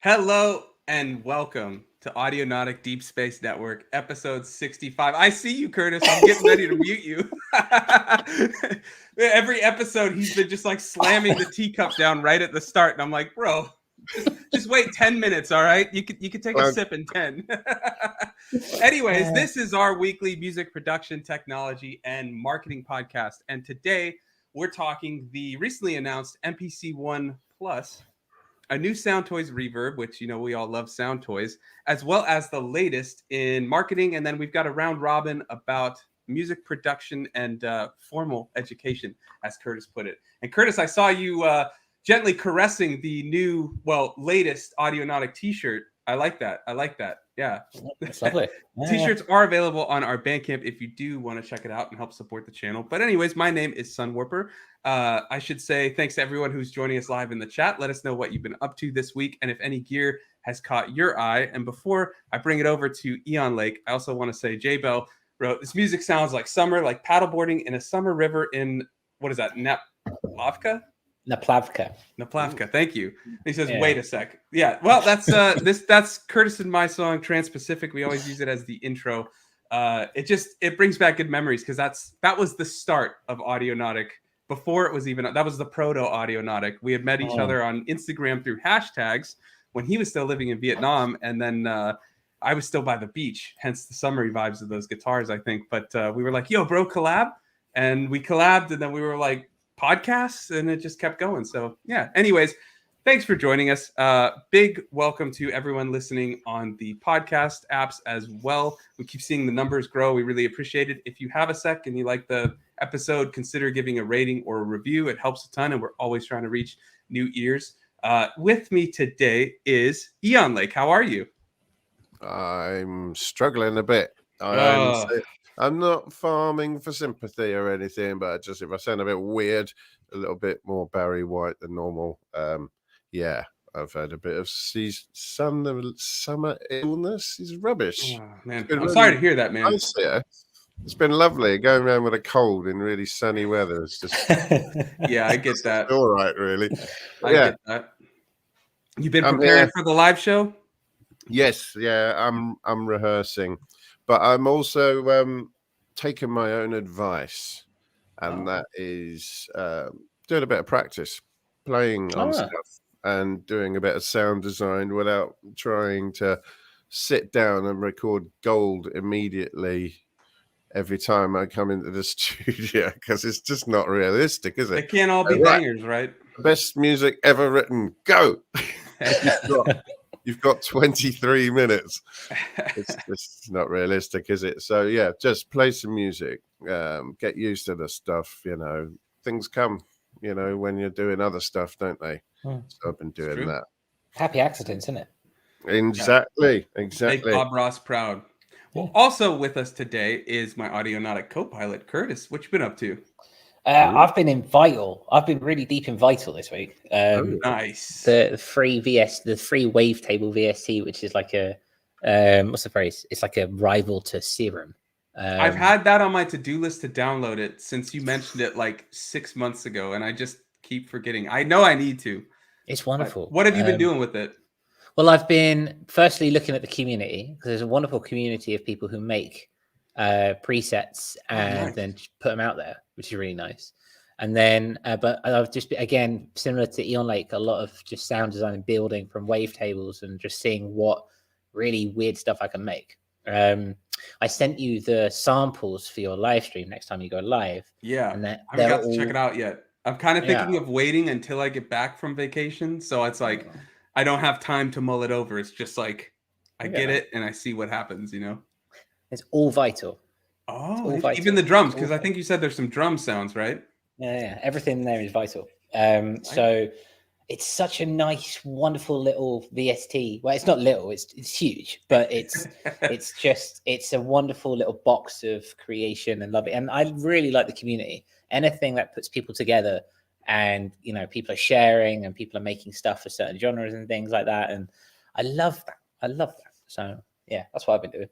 Hello and welcome to Audionautic Deep Space Network, episode 65. I see you, Curtis. I'm getting ready to mute you. Every episode, he's been just like slamming the teacup down right at the start. And I'm like, bro, just wait 10 minutes, all right? You could take a sip in 10. Anyways, this is our weekly music production, technology, and marketing podcast. And today, we're talking the recently announced MPC One Plus, a new Soundtoys reverb, which, you know, we all love Soundtoys, as well as the latest in marketing. And then we've got a round robin about music production and formal education, as Curtis put it. And Curtis, I saw you gently caressing the new, latest Audionautic t-shirt. I like that. Yeah. That's lovely. Yeah. T-shirts are available on our Bandcamp if you do want to check it out and help support the channel. But anyways, my name is Sunwarper. I should say thanks to everyone who's joining us live in the chat. Let us know what you've been up to this week and if any gear has caught your eye. And before I bring it over to Eon Lake, I also want to say J Bell wrote, "This music sounds like summer, like paddleboarding in a summer river in," what is that, Naplavka? Naplavka. Thank you. He says, "Wait a sec." Yeah, well, that's that's Curtis and my song Trans-Pacific. We always use it as the intro. It brings back good memories because that was the start of Audionautic. Before it was even, that was the proto Audionautic. We had met each other on Instagram through hashtags when he was still living in Vietnam, and then I was still by the beach. Hence the summery vibes of those guitars, I think. But we were like, "Yo, bro, collab," and we collabed, and then we were like, podcasts, and it just kept going. So yeah, anyways, thanks for joining us. Big welcome to everyone listening on the podcast apps as well. We keep seeing the numbers grow. We really appreciate it. If you have a sec and you like the episode, consider giving a rating or a review. It helps a ton, and we're always trying to reach new ears. With me today is Eon Lake. How are you? I'm struggling a bit. I'm not farming for sympathy or anything, but just if I sound a bit weird, a little bit more Barry White than normal. Yeah, I've had a bit of summer illness. It's rubbish. Oh, man, I'm sorry to hear that, man. Nice here. It's been lovely going around with a cold in really sunny weather. It's just yeah, I get that. All right, really. I get that. You've been preparing for the live show? Yes, yeah, I'm rehearsing. But I'm also taking my own advice, and that is doing a bit of practice, playing on stuff, and doing a bit of sound design without trying to sit down and record gold immediately every time I come into the studio, because it's just not realistic, is it? They can't all be bangers, right? Best music ever written, go! You've got 23 minutes. It's not realistic, is it? So, yeah, just play some music. Get used to the stuff, you know. Things come, you know, when you're doing other stuff, don't they? So I've been doing that. Happy accidents, isn't it? Exactly. Make Bob Ross proud. Well, also with us today is my Audionautic co-pilot, Curtis. What you been up to? I've been in Vital. I've been really deep in Vital this week. Nice. The free wavetable VST, which is like a what's the phrase? It's like a rival to Serum. I've had that on my to-do list to download it since you mentioned it like 6 months ago, and I just keep forgetting. I know I need to. It's wonderful. What have you been doing with it? Well, I've been firstly looking at the community, because there's a wonderful community of people who make presets and then put them out there, which is really nice. And then but I've just, again, similar to Eon Lake, a lot of just sound design and building from wavetables and just seeing what really weird stuff I can make. I sent you the samples for your live stream next time you go live. Yeah, and I haven't got to check it out yet. I'm kind of thinking of waiting until I get back from vacation, so it's like I don't have time to mull it over. It's just like I get it and I see what happens, you know. It's all Vital. Oh, all Vital. Even the drums, because I think you said there's some drum sounds, right? Yeah, everything there is Vital. So it's such a nice, wonderful little VST. Well, it's not little; it's huge, but it's it's a wonderful little box of creation and love it. And I really like the community. Anything that puts people together, and you know, people are sharing and people are making stuff for certain genres and things like that. And I love that. So yeah, that's what I've been doing.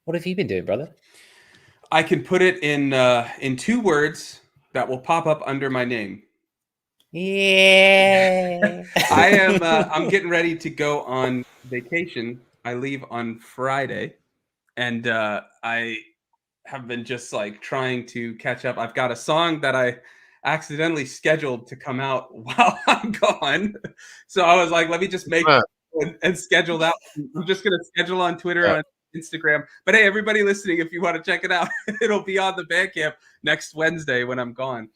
What have you been doing, brother? I can put it in 2 words that will pop up under my name. Yeah. I am. I'm getting ready to go on vacation. I leave on Friday, and I have been just like trying to catch up. I've got a song that I accidentally scheduled to come out while I'm gone, so I was like, let me just make and schedule that. I'm just gonna schedule on Twitter, on Instagram. But hey, everybody listening, if you want to check it out, it'll be on the Bandcamp next Wednesday when I'm gone.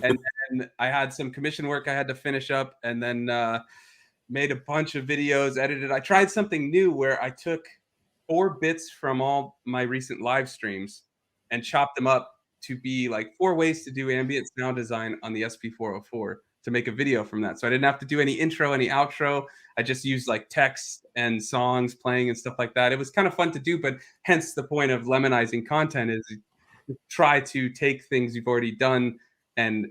And then I had some commission work I had to finish up, and then made a bunch of videos, edited. I tried something new where I took 4 bits from all my recent live streams and chopped them up to be like 4 ways to do ambient sound design on the SP404 to make a video from that. So I didn't have to do any intro, any outro. I just used like text and songs playing and stuff like that. It was kind of fun to do, but hence the point of lemonizing content is try to take things you've already done and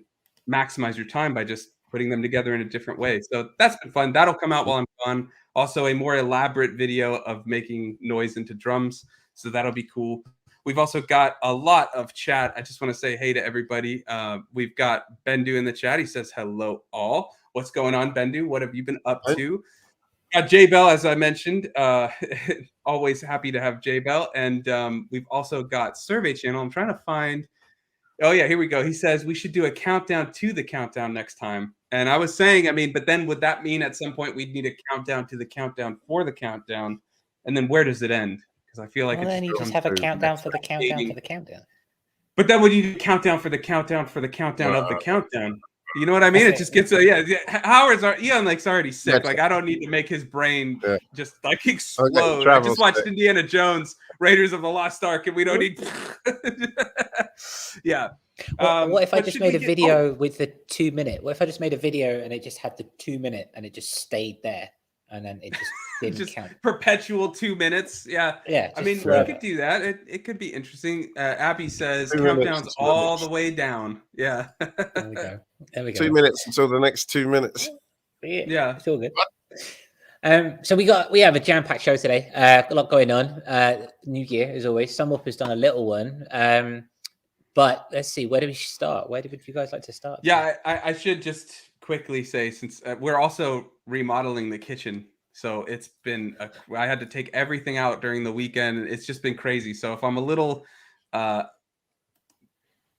maximize your time by just putting them together in a different way. So that's been fun. That'll come out while I'm gone. Also, a more elaborate video of making noise into drums. So that'll be cool. We've also got a lot of chat. I just want to say hey to everybody. We've got Bendu in the chat. He says, hello all. What's going on, Bendu? What have you been up to? Got J Bell, as I mentioned. Always happy to have J Bell. And we've also got Survey Channel. I'm trying to find. Oh, yeah, here we go. He says we should do a countdown to the countdown next time. And I was saying, I mean, but then would that mean at some point we'd need a countdown to the countdown for the countdown? And then where does it end? Because I feel like well, then you just have a countdown for the countdown for the countdown. But then would you do a countdown for the countdown for the countdown of the countdown? You know what I mean? It just gets Howard's Lake's already sick. Like I don't need to make his brain just like explode. I just watched Indiana Jones, Raiders of the Lost Ark, and we don't need. Yeah. What if I just made a video with the 2 minute? What if I just made a video and it just had the 2 minute and it just stayed there and then it just didn't count? Perpetual 2 minutes. Yeah. Yeah. I mean, we could do that. It could be interesting. Abby says countdowns all the way down. Yeah. There we go. There we go. 2 minutes until the next 2 minutes. Yeah. It's all good. So we have a jam-packed show today. A lot going on. New Year, as always. Some has done a little one. But let's see, where do we start? Where would you guys like to start? Yeah, I should just quickly say, since we're also remodeling the kitchen. So it's been, I had to take everything out during the weekend. It's just been crazy. So if I'm a little,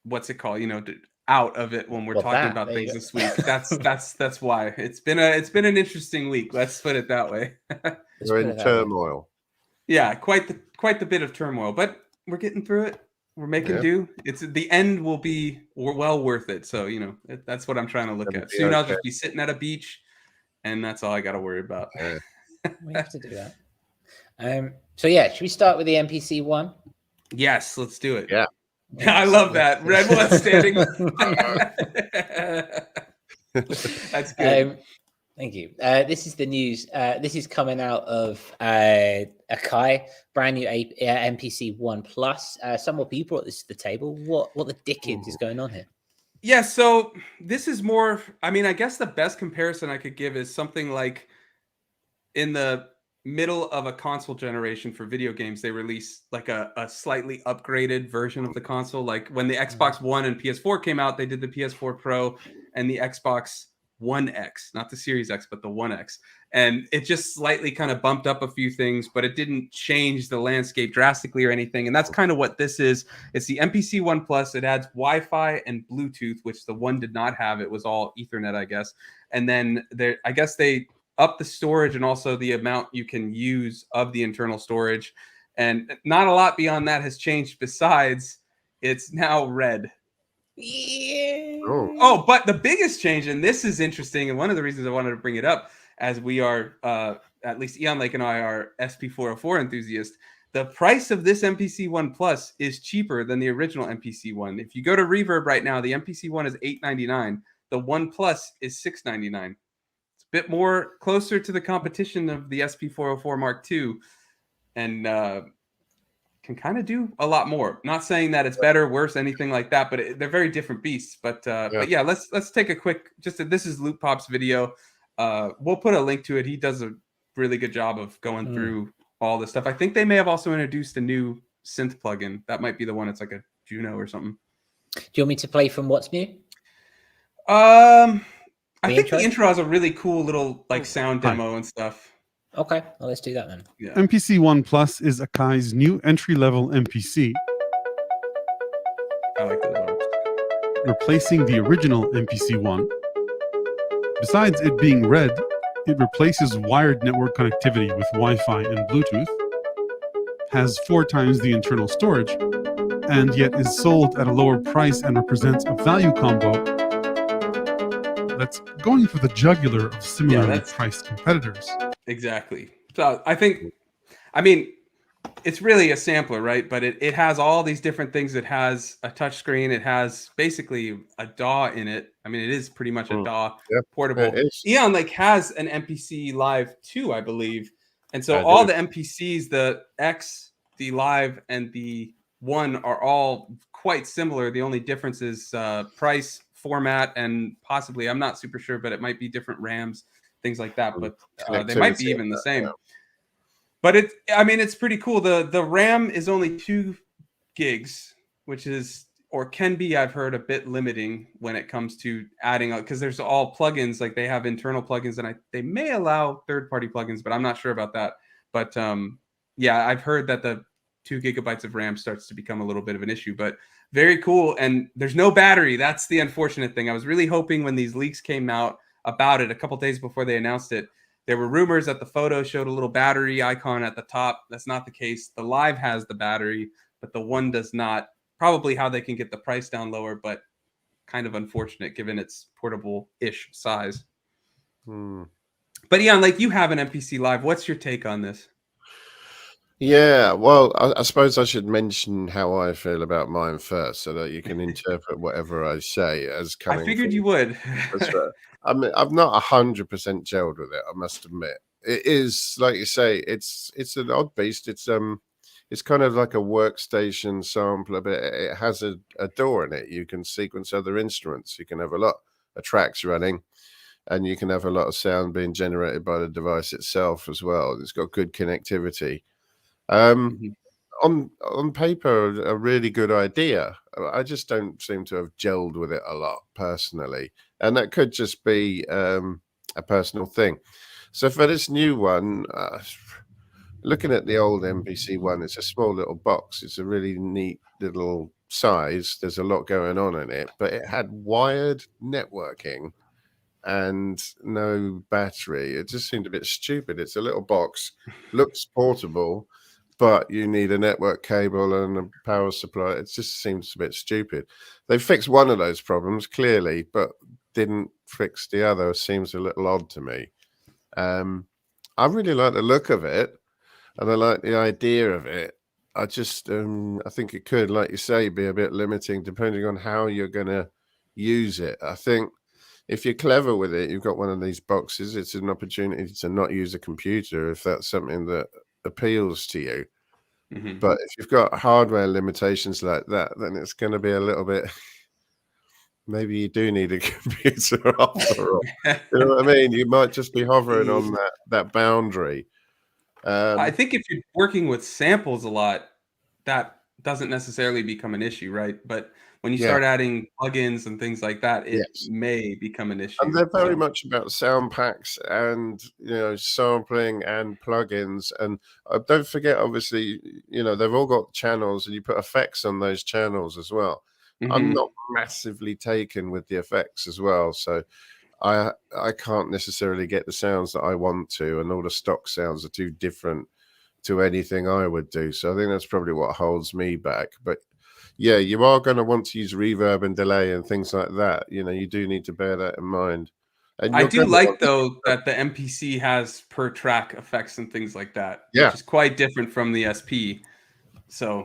what's it called? Out of it when we're talking about things this week. That's why. It's been an interesting week. Let's put it that way. We're in turmoil. Yeah, quite the bit of turmoil, but we're getting through it. We're making do. It's the end will be well worth it. So that's what I'm trying to look at. Soon I'll just be sitting at a beach, and that's all I got to worry about. We have to do that. So yeah, should we start with the MPC One? Yes, let's do it. Yeah. I love that. Red one standing. That's good. Thank you. This is the news. This is coming out of Akai, brand new MPC One Plus. Some more people brought this to the table. What the dickens is going on here? Yeah, so this is more. I mean, I guess the best comparison I could give is something like in the middle of a console generation for video games, they release like a slightly upgraded version of the console. Like when the Xbox One and PS4 came out, they did the PS4 Pro and the Xbox One X, not the Series X, but the One X. And it just slightly kind of bumped up a few things, but it didn't change the landscape drastically or anything. And that's kind of what this is. It's the MPC One Plus. It adds Wi-Fi and Bluetooth, which the one did not have. It was all Ethernet, I guess. And then I guess they up the storage and also the amount you can use of the internal storage. And not a lot beyond that has changed besides it's now red. Yeah. Oh, but the biggest change, and this is interesting, and one of the reasons I wanted to bring it up, as we are, at least Eon Lake and I are SP404 enthusiasts, the price of this MPC One Plus is cheaper than the original MPC One. If you go to Reverb right now, the MPC One is $899. The One Plus is $699. It's a bit more closer to the competition of the SP404 Mark II, and can kind of do a lot more. Not saying that it's better, worse, anything like that, but they're very different beasts. But yeah, let's take a quick. This is Loot Pop's video. We'll put a link to it. He does a really good job of going through all this stuff. I think they may have also introduced a new synth plugin. That might be the one. It's like a Juno or something. Do you want me to play from what's new? I think the intro has a really cool little like sound demo and stuff. Okay, well, let's do that then. Yeah. MPC One Plus is Akai's new entry-level MPC, I like those arms. replacing the original MPC One. Besides it being red, it replaces wired network connectivity with Wi-Fi and Bluetooth, has 4 times the internal storage, and yet is sold at a lower price and represents a value combo that's going for the jugular of similarly priced competitors. Exactly. So I mean, it's really a sampler, right? But it has all these different things. It has a touch screen. It has basically a DAW in it. I mean, it is pretty much a DAW portable. Eon like has an MPC Live 2, I believe. And so all the MPCs, the X, the Live, and the One are all quite similar. The only difference is price, format, and possibly, I'm not super sure, but it might be different RAMs, things like that. But they might be even the same. But it's pretty cool. The RAM is only 2 gigs, which is, or can be, I've heard, a bit limiting when it comes to adding, because there's all plugins, like they have internal plugins, and they may allow third-party plugins, but I'm not sure about that. But yeah, I've heard that the 2 gigabytes of RAM starts to become a little bit of an issue, but very cool. And there's no battery. That's the unfortunate thing. I was really hoping when these leaks came out about it a couple days before they announced it, there were rumors that the photo showed a little battery icon at the top. That's not the case. The Live has the battery, but the One does not. Probably how they can get the price down lower, but kind of unfortunate given its portable-ish size. But Ian, like, you have an MPC Live. What's your take on this? Yeah, well, I suppose I should mention how I feel about mine first, so that you can interpret whatever I say as coming. I figured you would. That's right. I mean, I'm not 100% gelled with it, I must admit. It is, like you say, it's an odd beast. It's kind of like a workstation sampler, but it has a door in it. You can sequence other instruments. You can have a lot of tracks running, and you can have a lot of sound being generated by the device itself as well. It's got good connectivity. On paper, a really good idea. I just don't seem to have gelled with it a lot personally, and that could just be a personal thing. So for this new one, looking at the old MPC One, it's a small little box. It's a really neat little size. There's a lot going on in it, but it had wired networking and no battery. It just seemed a bit stupid. It's a little box, looks portable, but you need a network cable and a power supply. It just seems a bit stupid. They fixed one of those problems, clearly, but didn't fix the other. It seems a little odd to me. I really like the look of it, and I like the idea of it. I just, I think it could, like you say, be a bit limiting depending on how you're going to use it. I think if you're clever with it, you've got one of these boxes, it's an opportunity to not use a computer if that's something that appeals to you. But if you've got hardware limitations like that, then it's going to be a little bit, maybe you do need a computer after all. You know what I mean? You might just be hovering on that boundary. I think if you're working with samples a lot, that doesn't necessarily become an issue, right? But when you start adding plugins and things like that, it may become an issue. And they're very much about sound packs and, sampling and plugins. And don't forget, obviously, they've all got channels, and you put effects on those channels as well. I'm not massively taken with the effects as well, so I can't necessarily get the sounds that I want to, and all the stock sounds are too different to anything I would do. So I think that's probably what holds me back. But yeah, you are going to want to use reverb and delay and things like that. You do need to bear that in mind. And I do like, though, that the MPC has per track effects and things like that, which is quite different from the SP. So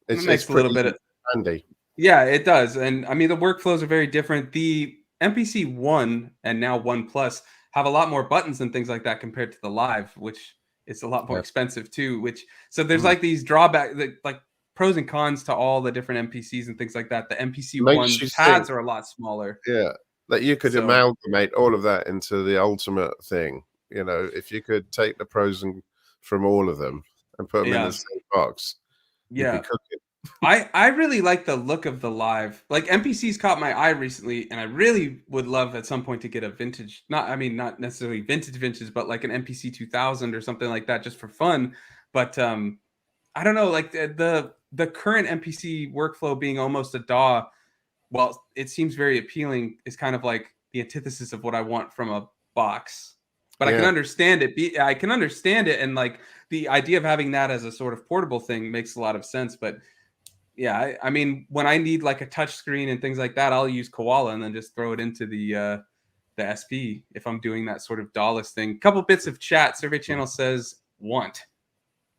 it makes a little bit of handy. Yeah, it does. And I mean, the workflows are very different. The MPC One and now One Plus have a lot more buttons and things like that compared to the Live, which is a lot more expensive too. So there's like these drawbacks, like pros and cons to all the different MPCs and things like that. The MPC One pads are a lot smaller. Yeah, that you could amalgamate all of that into the ultimate thing. If you could take the pros from all of them and put them in the same box, you'd be cooking. I really like the look of the live. Like MPC's caught my eye recently, and I really would love at some point to get a vintage. Not necessarily vintage, but like an MPC 2000 or something like that, just for fun. But I don't know, like the current MPC workflow being almost a DAW. Well, it seems very appealing. Is kind of like the antithesis of what I want from a box. But I can understand it. I can understand it, and like the idea of having that as a sort of portable thing makes a lot of sense. But yeah, I mean, when I need like a touch screen and things like that, I'll use Koala and then just throw it into the SP if I'm doing that sort of DAW-less thing. Couple bits of chat. Survey Channel says want.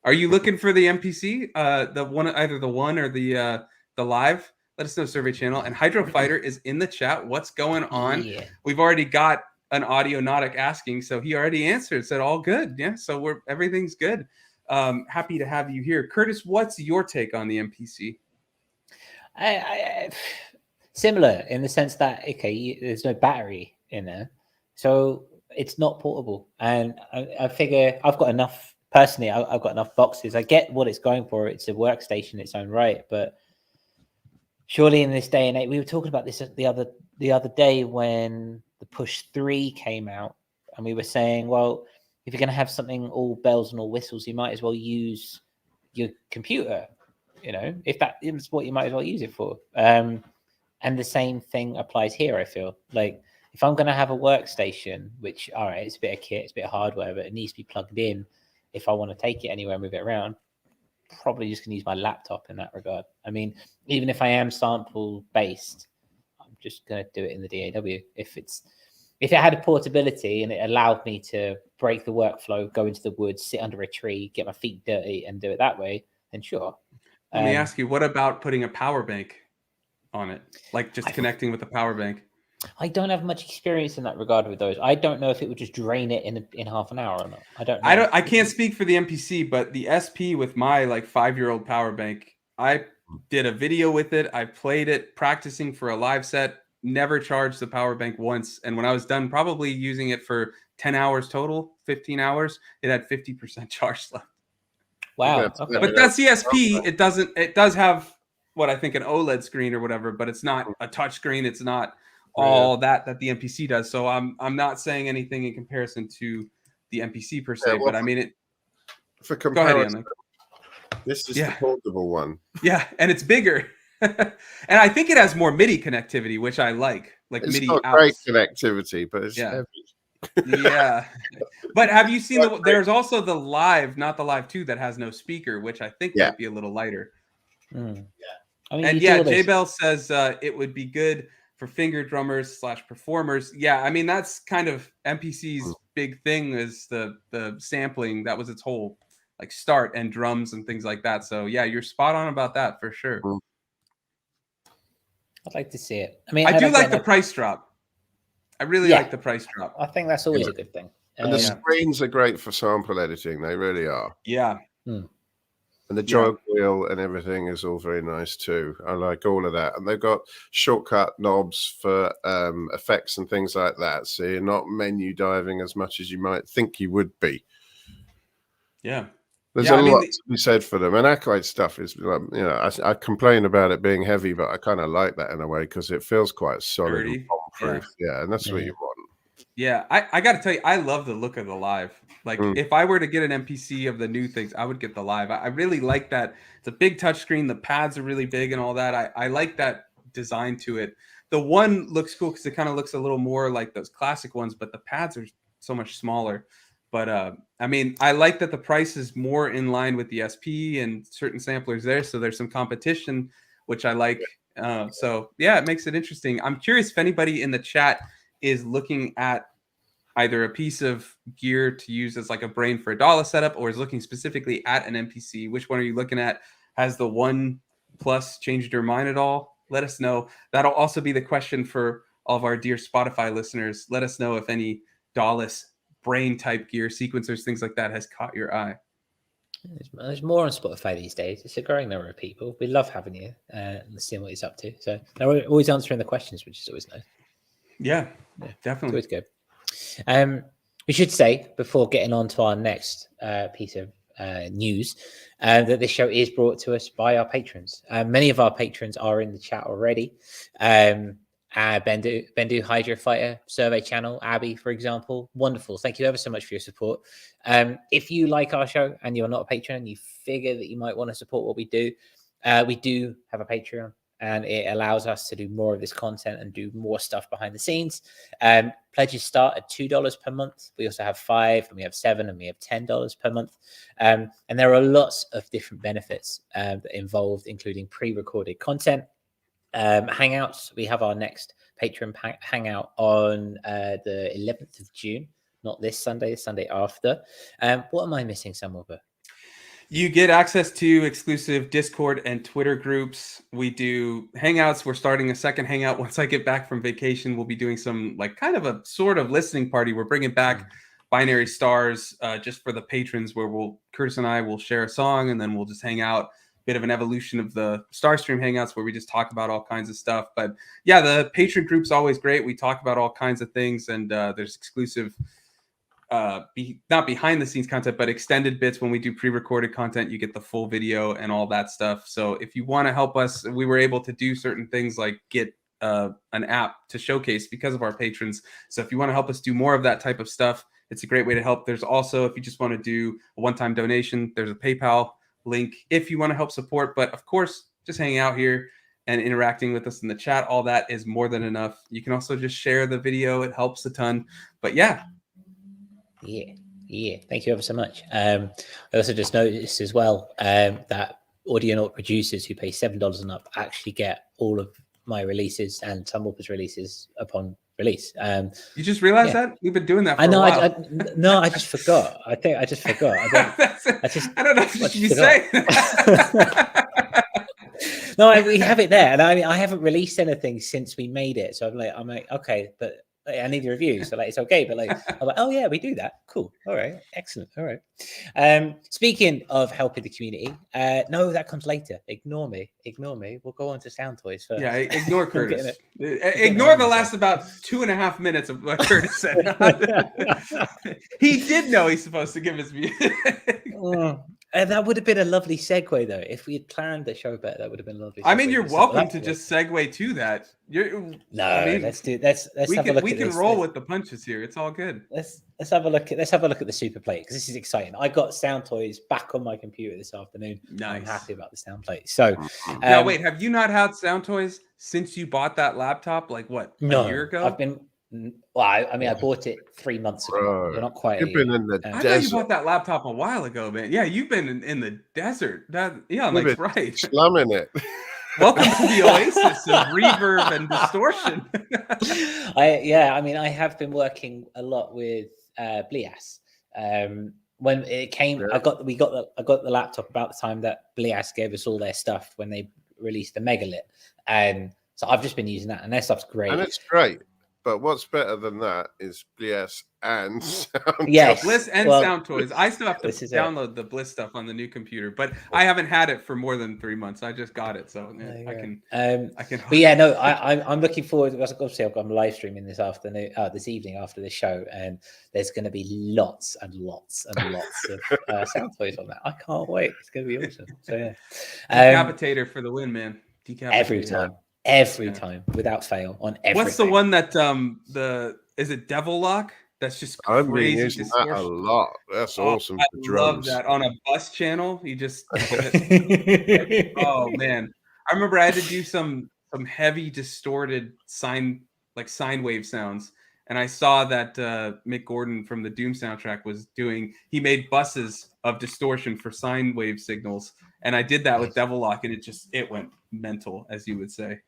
Are you looking for the MPC? The one, either the one or the live? Let us know, Survey Channel. And Hydro Fighter is in the chat. What's going on? Yeah. We've already got an Audionautic asking, so he already answered. Said all good. Yeah, so everything's good. Happy to have you here, Curtis. What's your take on the MPC? I similar in the sense that there's no battery in there, so it's not portable. And I figure I've got enough. Personally, I've got enough boxes. I get what it's going for. It's a workstation in its own right, but surely in this day and age, we were talking about this the other day when the Push 3 came out, and we were saying, well, if you're going to have something all bells and all whistles, you might as well use your computer. You know, if that is what you might as well use it for. And the same thing applies here. I feel like if I'm going to have a workstation, which, all right, it's a bit of kit, it's a bit of hardware, but it needs to be plugged in. If I want to take it anywhere and move it around, probably just going to use my laptop in that regard. I mean, even if I am sample based, I'm just going to do it in the DAW. If it had a portability and it allowed me to break the workflow, go into the woods, sit under a tree, get my feet dirty and do it that way, then sure. Let me ask you, what about putting a power bank on it? Like just connecting with a power bank? I don't have much experience in that regard with those. I don't know if it would just drain it in half an hour or not. I don't know. I can't speak for the MPC, but the SP with my like 5-year-old power bank, I did a video with it. I played it practicing for a live set, never charged the power bank once. And when I was done probably using it for 10 hours total, 15 hours, it had 50% charge left. Wow. Okay. But that's the SP. It does have what I think an OLED screen or whatever, but it's not a touch screen. It's not all that the MPC does. So I'm not saying anything in comparison to the MPC per se, but I mean it. For comparison, this is the portable one. Yeah, and it's bigger, and I think it has more MIDI connectivity, which I like. Like it's MIDI. Not great connectivity, but it's heavy. Yeah, but have you seen there's also the live, not the Live 2, that has no speaker, which I think might be a little lighter. Yeah, I mean, and J Bell says it would be good for finger drummers / performers. Yeah, I mean, that's kind of MPC's big thing is the sampling. That was its whole like start, and drums and things like that. So yeah, you're spot on about that for sure. I'd like to see it. I mean, I do like the price drop. I really like the price drop. I think that's always a good thing. And the screens are great for sample editing. They really are. Yeah. And the jog wheel and everything is all very nice too. I like all of that. And they've got shortcut knobs for effects and things like that. So you're not menu diving as much as you might think you would be. Yeah. There's a lot to be said for them. And acolyte stuff is, I complain about it being heavy, but I kind of like that in a way because it feels quite solid and bomb-proof. Yeah, and that's what you want. Yeah, I got to tell you, I love the look of the live. Like, if I were to get an MPC of the new things, I would get the live. I really like that. It's a big touchscreen. The pads are really big and all that. I like that design to it. The one looks cool because it kind of looks a little more like those classic ones, but the pads are so much smaller. But I mean, I like that the price is more in line with the SP and certain samplers there. So there's some competition, which I like. So yeah, it makes it interesting. I'm curious if anybody in the chat is looking at either a piece of gear to use as like a brain for a DAW setup, or is looking specifically at an MPC. Which one are you looking at? Has the One Plus changed your mind at all? Let us know. That'll also be the question for all of our dear Spotify listeners. Let us know if any DAW-less brain type gear, sequencers, things like that has caught your eye. There's more on Spotify these days. It's a growing number of people. We love having you and seeing what he's up to. So they're always answering the questions, which is always nice. Yeah, definitely. It's always good. We should say before getting on to our next piece of news that this show is brought to us by our patrons. Many of our patrons are in the chat already. Bendu, Hydra Fighter, Survey Channel, Abby, for example. Wonderful. Thank you ever so much for your support. If you like our show and you're not a patron and you figure that you might want to support what we do have a Patreon, and it allows us to do more of this content and do more stuff behind the scenes. Pledges start at $2 per month. We also have $5, and we have $7, and we have $10 per month. And there are lots of different benefits involved, including pre-recorded content, hangouts. We have our next Patreon hangout on the 11th of June, not this Sunday, the Sunday after. What am I missing, Samuel? You get access to exclusive Discord and Twitter groups. We do hangouts. We're starting a second hangout. Once I get back from vacation, we'll be doing some like kind of a sort of listening party. We're bringing back Binary Stars just for the patrons, where Curtis and I will share a song, and then we'll just hang out. Bit of an evolution of the Starstream hangouts where we just talk about all kinds of stuff. But yeah, the patron group's always great. We talk about all kinds of things, and there's exclusive not behind the scenes content, but extended bits. When we do pre-recorded content, you get the full video and all that stuff. So if you want to help us, we were able to do certain things like get an app to showcase because of our patrons. So if you want to help us do more of that type of stuff, it's a great way to help. There's also, if you just want to do a one-time donation, there's a PayPal link if you want to help support. But of course, just hanging out here and interacting with us in the chat, all that is more than enough. You can also just share the video. It helps a ton. But yeah. Thank you ever so much. I also just noticed as well that Audionaut producers who pay $7 and up actually get all of my releases and Tumblr's releases upon release. You just realized that? We've been doing that for a while. No, I just forgot. I just forgot. I don't know what you say. No, we have it there, and I haven't released anything since we made it. So I'm like, okay, but I need a review, so like it's okay. But like, I'm like, oh yeah, we do that. Cool. All right, excellent. All right. Speaking of helping the community, no, that comes later. Ignore me. We'll go on to Soundtoys first. Yeah, ignore Curtis. Ignore the last about 2.5 minutes of what Curtis said. He did know he's supposed to give his view. That would have been a lovely segue, though. If we had planned the show better, that would have been a lovely segue. I mean, you're welcome to just segue to that. Let's have a look. We can roll with the punches here. It's all good. Let's have a look at the Superplate, because this is exciting. I got Soundtoys back on my computer this afternoon. Nice. I'm happy about the Soundplate. So now wait, have you not had Soundtoys since you bought that laptop? Like what? A year ago? I've been. Well, I bought it 3 months ago. You're not quite. You've been in the I desert. thought you bought that laptop a while ago, man. Yeah, you've been in the desert. Like right. Slumming it. Welcome to the oasis of reverb and distortion. I have been working a lot with Blias. When it came, I got the laptop about the time that Blias gave us all their stuff when they released the Megalith, and so I've just been using that, and their stuff's great. And it's great. But what's better than that is Bliss and Soundtoys. Yes, Bliss and Soundtoys. I still have to download the Bliss stuff on the new computer, but I haven't had it for more than 3 months. I just got it, so I can. But yeah, no, I'm looking forward. Obviously, I'm live streaming this evening after the show, and there's going to be lots and lots and lots of Soundtoys on that. I can't wait. It's going to be awesome. So yeah, Decapitator for the win, man. Decapitator. Every time, without fail, on everything. What's the one that is it Devil Lock? That's just crazy. I've been using that a lot. That's awesome. I love that on a bus channel. You just oh man, I remember I had to do some heavy distorted sine wave sounds, and I saw that Mick Gordon from the Doom soundtrack was doing. He made buses of distortion for sine wave signals, and I did that with Devil Lock, and it went mental, as you would say.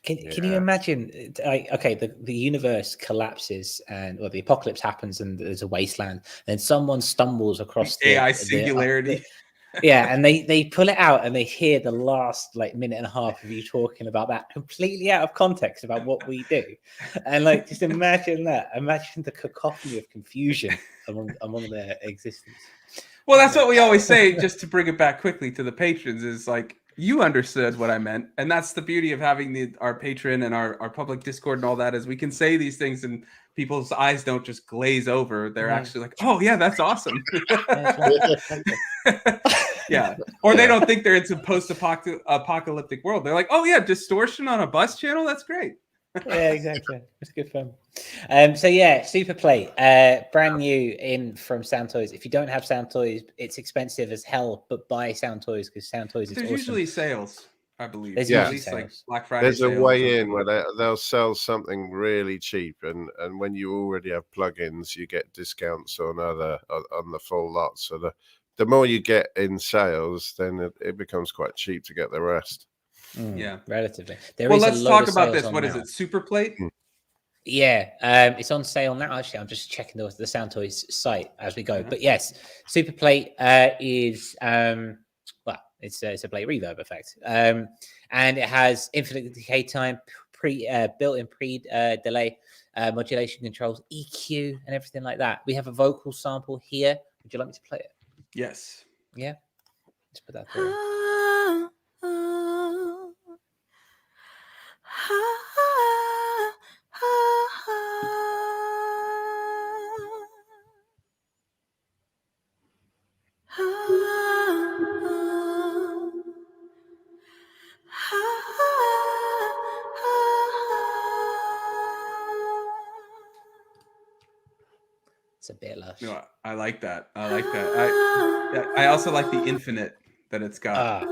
Can you imagine? The universe collapses or the apocalypse happens, and there's a wasteland. And someone stumbles across the AI singularity. And they pull it out, and they hear the last minute and a half of you talking about that completely out of context about what we do. And just imagine that. Imagine the cacophony of confusion among their existence. Well, that's what we always say, just to bring it back quickly to the patrons, is you understood what I meant, and that's the beauty of having our patron and our public Discord and all that, is we can say these things and people's eyes don't just glaze over. They're actually like, oh yeah, that's awesome. Yeah, or they don't think they're in some post-apocalyptic world. They're like, oh yeah, distortion on a bus channel, that's great. Yeah, exactly. It's good fun. So yeah, Superplate, brand new in from Soundtoys. If you don't have Soundtoys, it's expensive as hell, but buy Soundtoys because Soundtoys is There's awesome. usually sales, I believe. There's Yeah. At least like Black Friday. There's a sales way or in where they'll sell something really cheap, and when you already have plugins, you get discounts on the full lot. So the more you get in sales, then it becomes quite cheap to get the rest. Yeah, relatively. Well, let's talk about this. What is it? Superplate? Yeah, it's on sale now. Actually, I'm just checking the Soundtoys site as we go. But yes, Superplate is well, it's a plate reverb effect, and it has infinite decay time, built-in delay, modulation controls, EQ, and everything like that. We have a vocal sample here. Would you like me to play it? Yes. Yeah. Let's put that through. It's a bit lush. No, I like that. I like that. I also like the infinite that it's got.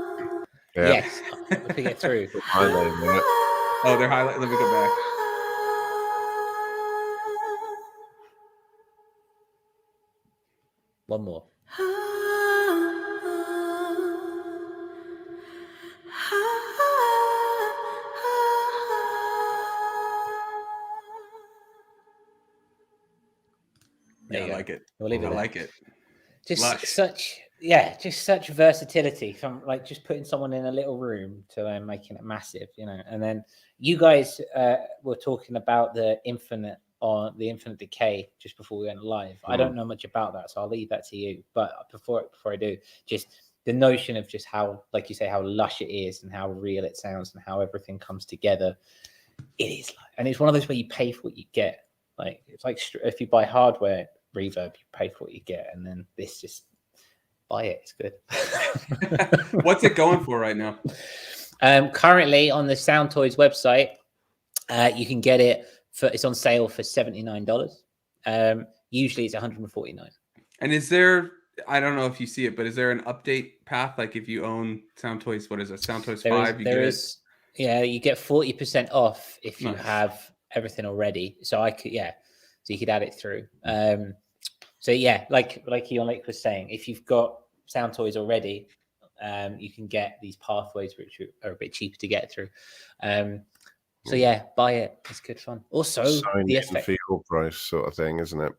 Yes. Let me get through. Oh, they're highlight. Let me go back. One more. Yeah, I like it. We'll leave it. I like it. Just Lush. such versatility from like just putting someone in a little room to making it massive, you know. And then you guys were talking about the infinite decay just before we went live. I don't know much about that, so I'll leave that to you. But before I do, just the notion of just how, like you say, how lush it is and how real it sounds and how everything comes together. It is, and it's one of those where you pay for what you get. Like it's like if you buy hardware reverb, you pay for what you get, and then this just buy it. It's good. What's it going for right now? Currently on the Soundtoys website, you can get it it's on sale for $79. Usually it's $149. And is there, I don't know if you see it, but is there an update path? Like if you own Soundtoys, what is it? Soundtoys 5? Yeah, you get 40% off if you have everything already. So so you could add it through. So yeah, like Ionic was saying, if you've got Soundtoys already, you can get these pathways which are a bit cheaper to get through. So yeah, buy it. It's good fun. Also, sign the in effect for your price sort of thing, isn't it?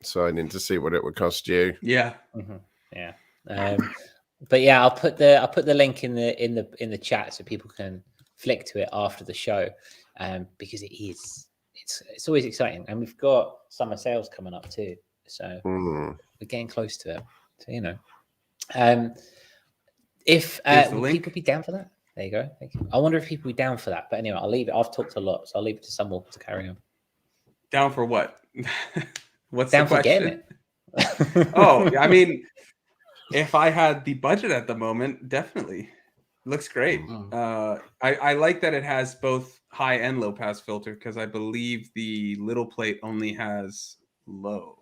Sign in to see what it would cost you. Yeah. Mm-hmm. Yeah. But yeah, I'll put the link in the chat so people can flick to it after the show, because it's always exciting, and we've got summer sales coming up too, so we're getting close to it. So you know, if would people be down for that? There you go. Thank you. I wonder if people would be down for that, but anyway, I'll leave it. I've talked a lot, so I'll leave it to someone to carry on. Down for what? What's down the for question? Getting it? Oh, I mean, if I had the budget at the moment, definitely. Looks great. I like that it has both high and low pass filter, because I believe the little plate only has low.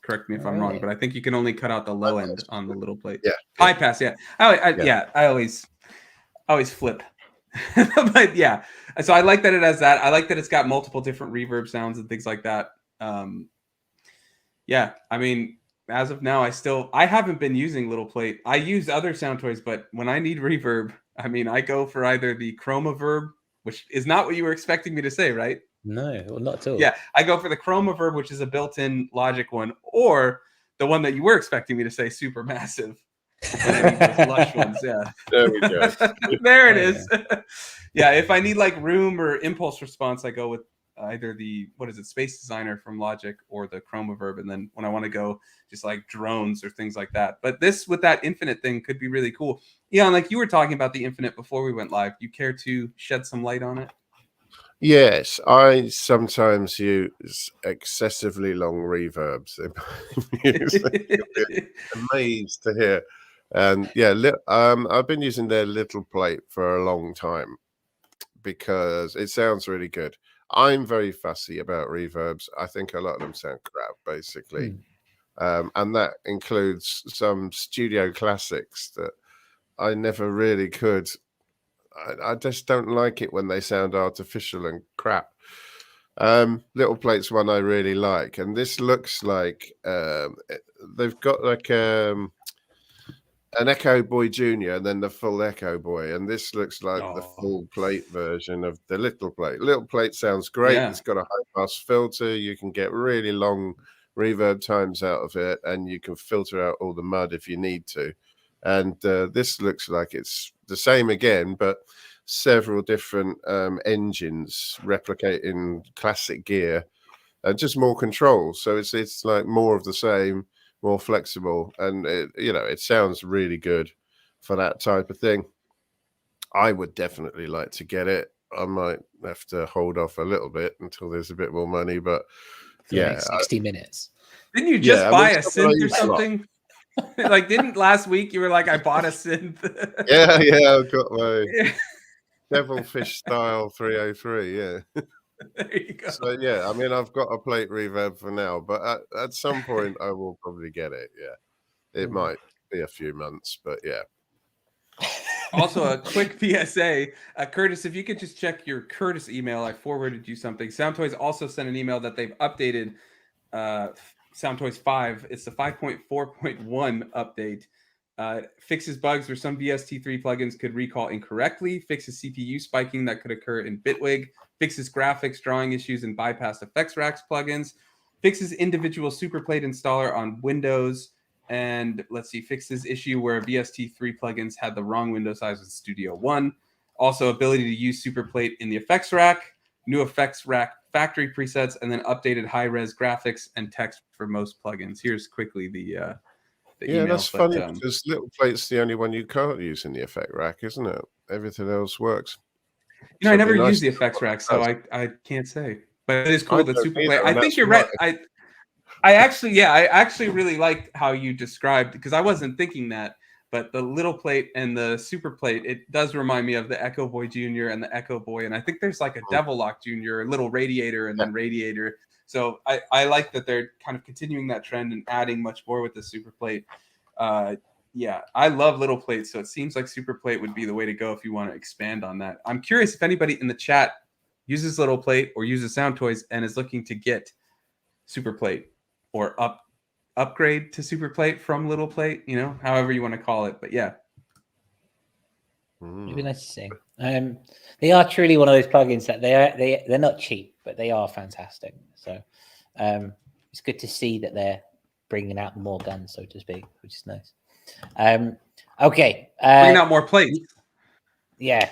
Correct me if I'm wrong, but I think you can only cut out the low end on the little plate. Yeah. High pass, yeah. I always flip. But yeah. So I like that it has that. I like that it's got multiple different reverb sounds and things like that. Yeah, I mean, as of now, I haven't been using little plate. I use other Soundtoys, but when I need reverb, I mean, I go for either the Chroma Verb, which is not what you were expecting me to say, right? No, well, not at all. Yeah, I go for the Chroma Verb, which is a built-in Logic one, or the one that you were expecting me to say, super massive. Those lush ones, yeah. There we go. There it is. Yeah, if I need like room or impulse response, I go with either the Space Designer from Logic or the Chroma Verb, and then when I want to go just like drones or things like that. But this with that infinite thing could be really cool. Yeah, like you were talking about the infinite before we went live. You care to shed some light on it? Yes, I sometimes use excessively long reverbs in my music. You'll be amazed to hear. And yeah, I've been using their little plate for a long time because it sounds really good. I'm very fussy about reverbs. I think a lot of them sound crap, basically. And that includes some studio classics that I never really could. I just don't like it when they sound artificial and crap. Little Plate's one I really like, and this looks like they've got like an Echo Boy Junior and then the full Echo Boy, and this looks like the full plate version of the Little Plate. Little Plate sounds great. Yeah. It's got a high pass filter. You can get really long reverb times out of it, and you can filter out all the mud if you need to. And this looks like it's the same again, but several different engines replicating classic gear and just more control. So it's like more of the same, more flexible, and it sounds really good for that type of thing. I would definitely like to get it. I might have to hold off a little bit until there's a bit more money, but for like 60 minutes. Didn't you just buy a synth or something? Like, didn't last week you were like, I bought a synth? yeah, I've got my Devilfish style 303. Yeah. There you go. So yeah, I mean, I've got a plate reverb for now, but at some point I will probably get it. Yeah, it might be a few months, but yeah. Also, a quick PSA, Curtis, if you could just check your Curtis email, I forwarded you something. Soundtoys also sent an email that they've updated Soundtoys 5. It's the 5.4.1 update. Fixes bugs where some VST3 plugins could recall incorrectly, fixes CPU spiking that could occur in Bitwig, fixes graphics drawing issues in bypass effects racks plugins, fixes individual Superplate installer on Windows, and let's see, fixes issue where VST3 plugins had the wrong window size with Studio One. Also, ability to use Superplate in the effects rack, new effects rack factory presets, and then updated high-res graphics and text for most plugins. Here's quickly the email. That's funny because Little Plate's the only one you can't use in the effect rack, isn't it? Everything else works. You know, I never use the effects rack, so I can't say. But it is cool that Superplate. I think you're right. I actually really like how you described, because I wasn't thinking that, but the Little Plate and the Superplate, it does remind me of the Echo Boy Junior and the Echo Boy, and I think there's like a Devil Lock Junior, a little Radiator, and then Radiator. So I like that they're kind of continuing that trend and adding much more with the Superplate. Yeah, I love Little Plate, so it seems like Superplate would be the way to go if you want to expand on that. I'm curious if anybody in the chat uses Little Plate or uses Soundtoys and is looking to get Superplate or upgrade to Superplate from Little Plate, you know, however you want to call it. But yeah. It'd be nice to see. They are truly one of those plugins that they're not cheap, but they are fantastic. So it's good to see that they're bringing out more guns, so to speak, which is nice. Okay. Bringing out more plates. Yeah.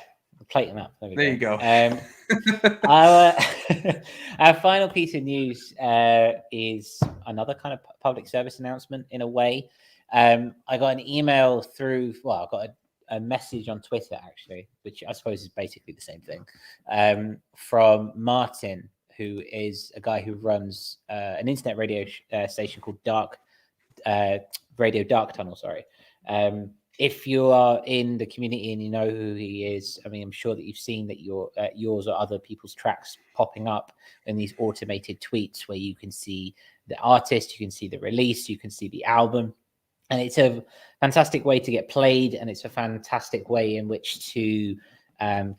Plate them up. There you go. Our final piece of news is another kind of public service announcement in a way. I got an email through, I got a message on Twitter, actually, which I suppose is basically the same thing, from Martin, who is a guy who runs an internet radio station called Radio Dark Tunnel, sorry. If you are in the community and you know who he is, I mean, I'm sure that you've seen that yours or other people's tracks popping up in these automated tweets where you can see the artist, you can see the release, you can see the album. And it's a fantastic way to get played, and it's a fantastic way in which to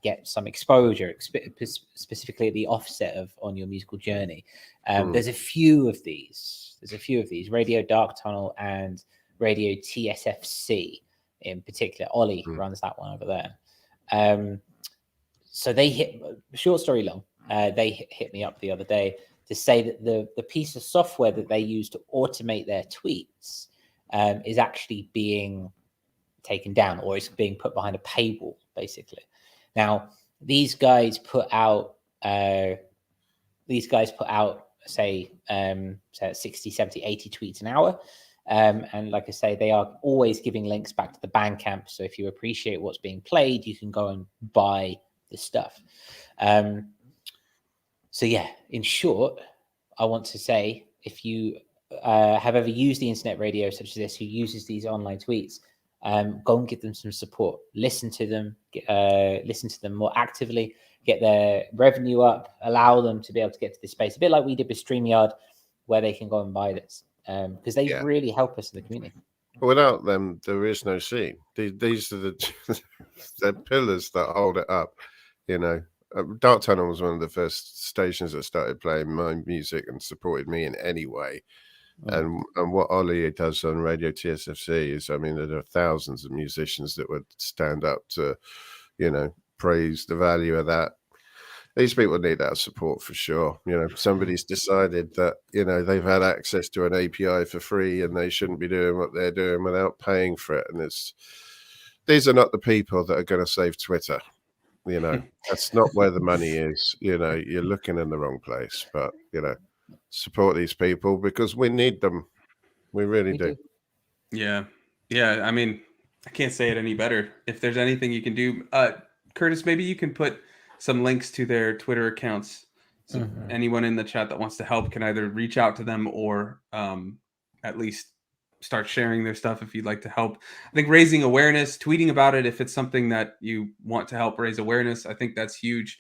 get some exposure, specifically at the offset of on your musical journey. There's a few of these. Radio Dark Tunnel and Radio TSFC in particular. Ollie runs that one over there. So they hit, short story long, they hit me up the other day to say that the piece of software that they use to automate their tweets is actually being taken down, or is being put behind a paywall, basically. Now, these guys put out these guys put out, say 60, 70, 80 tweets an hour. And like I say, they are always giving links back to the Bandcamp. So if you appreciate what's being played, you can go and buy the stuff. So yeah, in short, I want to say, if you have ever used the internet radio such as this, who uses these online tweets, go and give them some support. Listen to them more actively, get their revenue up, allow them to be able to get to this space, a bit like we did with StreamYard, where they can go and buy this, because they really help us in the community. Without them, there is no scene. These are the pillars that hold it up. You know, Dark Tunnel was one of the first stations that started playing my music and supported me in any way. And what Ollie does on Radio TSFC is, I mean, there are thousands of musicians that would stand up to, you know, praise the value of that. These people need that support for sure. You know, somebody's decided that, you know, they've had access to an API for free and they shouldn't be doing what they're doing without paying for it. And these are not the people that are going to save Twitter. You know, that's not where the money is. You know, you're looking in the wrong place. But, you know, support these people because we need them. We really do. Yeah. I mean, I can't say it any better. If there's anything you can do, Curtis, maybe you can put some links to their Twitter accounts. So anyone in the chat that wants to help can either reach out to them or at least start sharing their stuff if you'd like to help. I think raising awareness, tweeting about it if it's something that you want to help raise awareness, I think that's huge.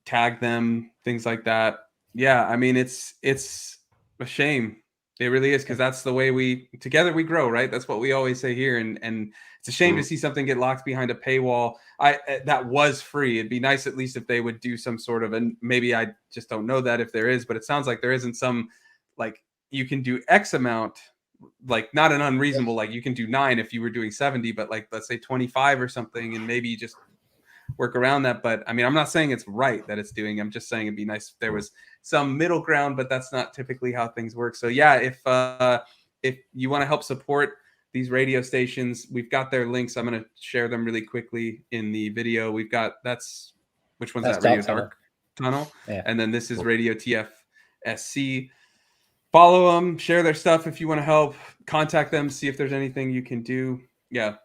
Tag them, things like that. Yeah, I mean, it's a shame. It really is, because that's the way together we grow, right? That's what we always say here. And it's a shame to see something get locked behind a paywall. That was free. It'd be nice at least if they would do some sort of, and maybe I just don't know that if there is, but it sounds like there isn't some, like, you can do X amount, like not an unreasonable, like you can do 9 if you were doing 70, but like, let's say 25 or something, and maybe you just work around that. But I mean, I'm not saying it's right that it's doing. I'm just saying it'd be nice if there was some middle ground, but that's not typically how things work. So yeah, if you want to help support these radio stations, we've got their links. I'm going to share them really quickly in the video. We've got, which one's that? Radio Dark Tunnel. Yeah. And then this is Radio TFSC. Follow them, share their stuff if you want to help. Contact them, see if there's anything you can do. Yeah.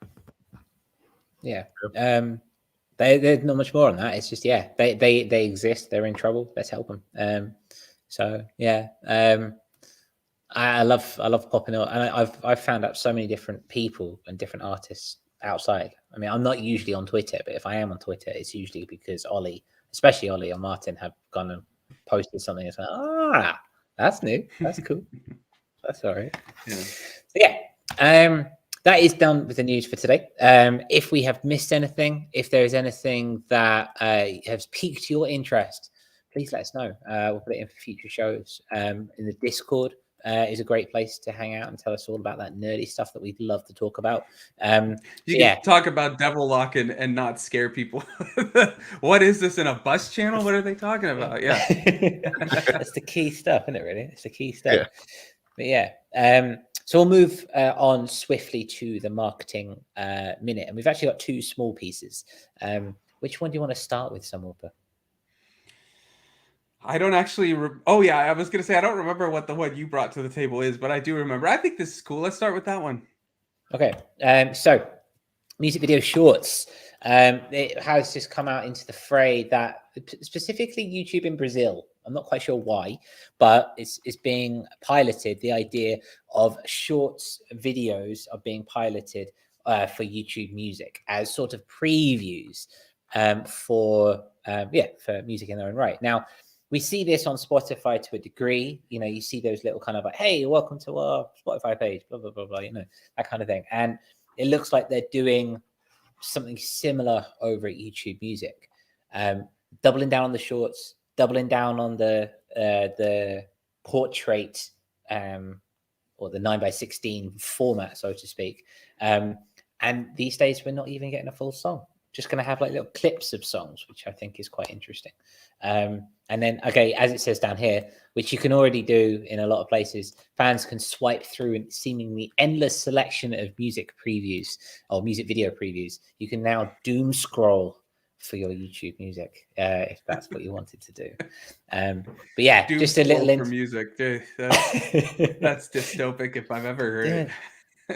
There's not much more on that. It's just, they exist. They're in trouble. Let's help them. I love popping out, and I've found out so many different people and different artists outside. I mean, I'm not usually on Twitter, but if I am on Twitter, it's usually because especially Ollie or Martin, have gone and posted something. It's like, that's new. That's cool. That's all right. That is done with the news for today. If we have missed anything, if there is anything that has piqued your interest, please let us know. We'll put it in for future shows. In the Discord is a great place to hang out and tell us all about that nerdy stuff that we'd love to talk about. You can talk about Devil Lock and not scare people. What is this, in a bus channel? What are they talking about? Yeah. That's the key stuff, isn't it, really? It's the key stuff. But so we'll move on swiftly to the marketing minute. And we've actually got 2 small pieces. Which one do you want to start with, Samorpa? I don't actually. I was going to say, I don't remember what the one you brought to the table is, but I do remember. I think this is cool. Let's start with that one. Okay. So music video shorts. It has just come out into the fray that specifically YouTube in Brazil. I'm not quite sure why, but it's being piloted. The idea of shorts videos are being piloted for YouTube Music as sort of previews for music in their own right. Now, we see this on Spotify to a degree. You know, you see those little kind of like, hey, welcome to our Spotify page, blah, blah, blah, blah, you know, that kind of thing. And it looks like they're doing something similar over at YouTube Music, doubling down on the shorts, doubling down on the portrait or the 9:16 format, so to speak. And these days, we're not even getting a full song. Just going to have like little clips of songs, which I think is quite interesting. And then, okay, as it says down here, which you can already do in a lot of places, fans can swipe through a seemingly endless selection of music previews or music video previews. You can now doom scroll for your YouTube music, if that's what you wanted to do. But yeah, Doom just a little scroll for music. Dude, that's dystopic if I've ever heard it.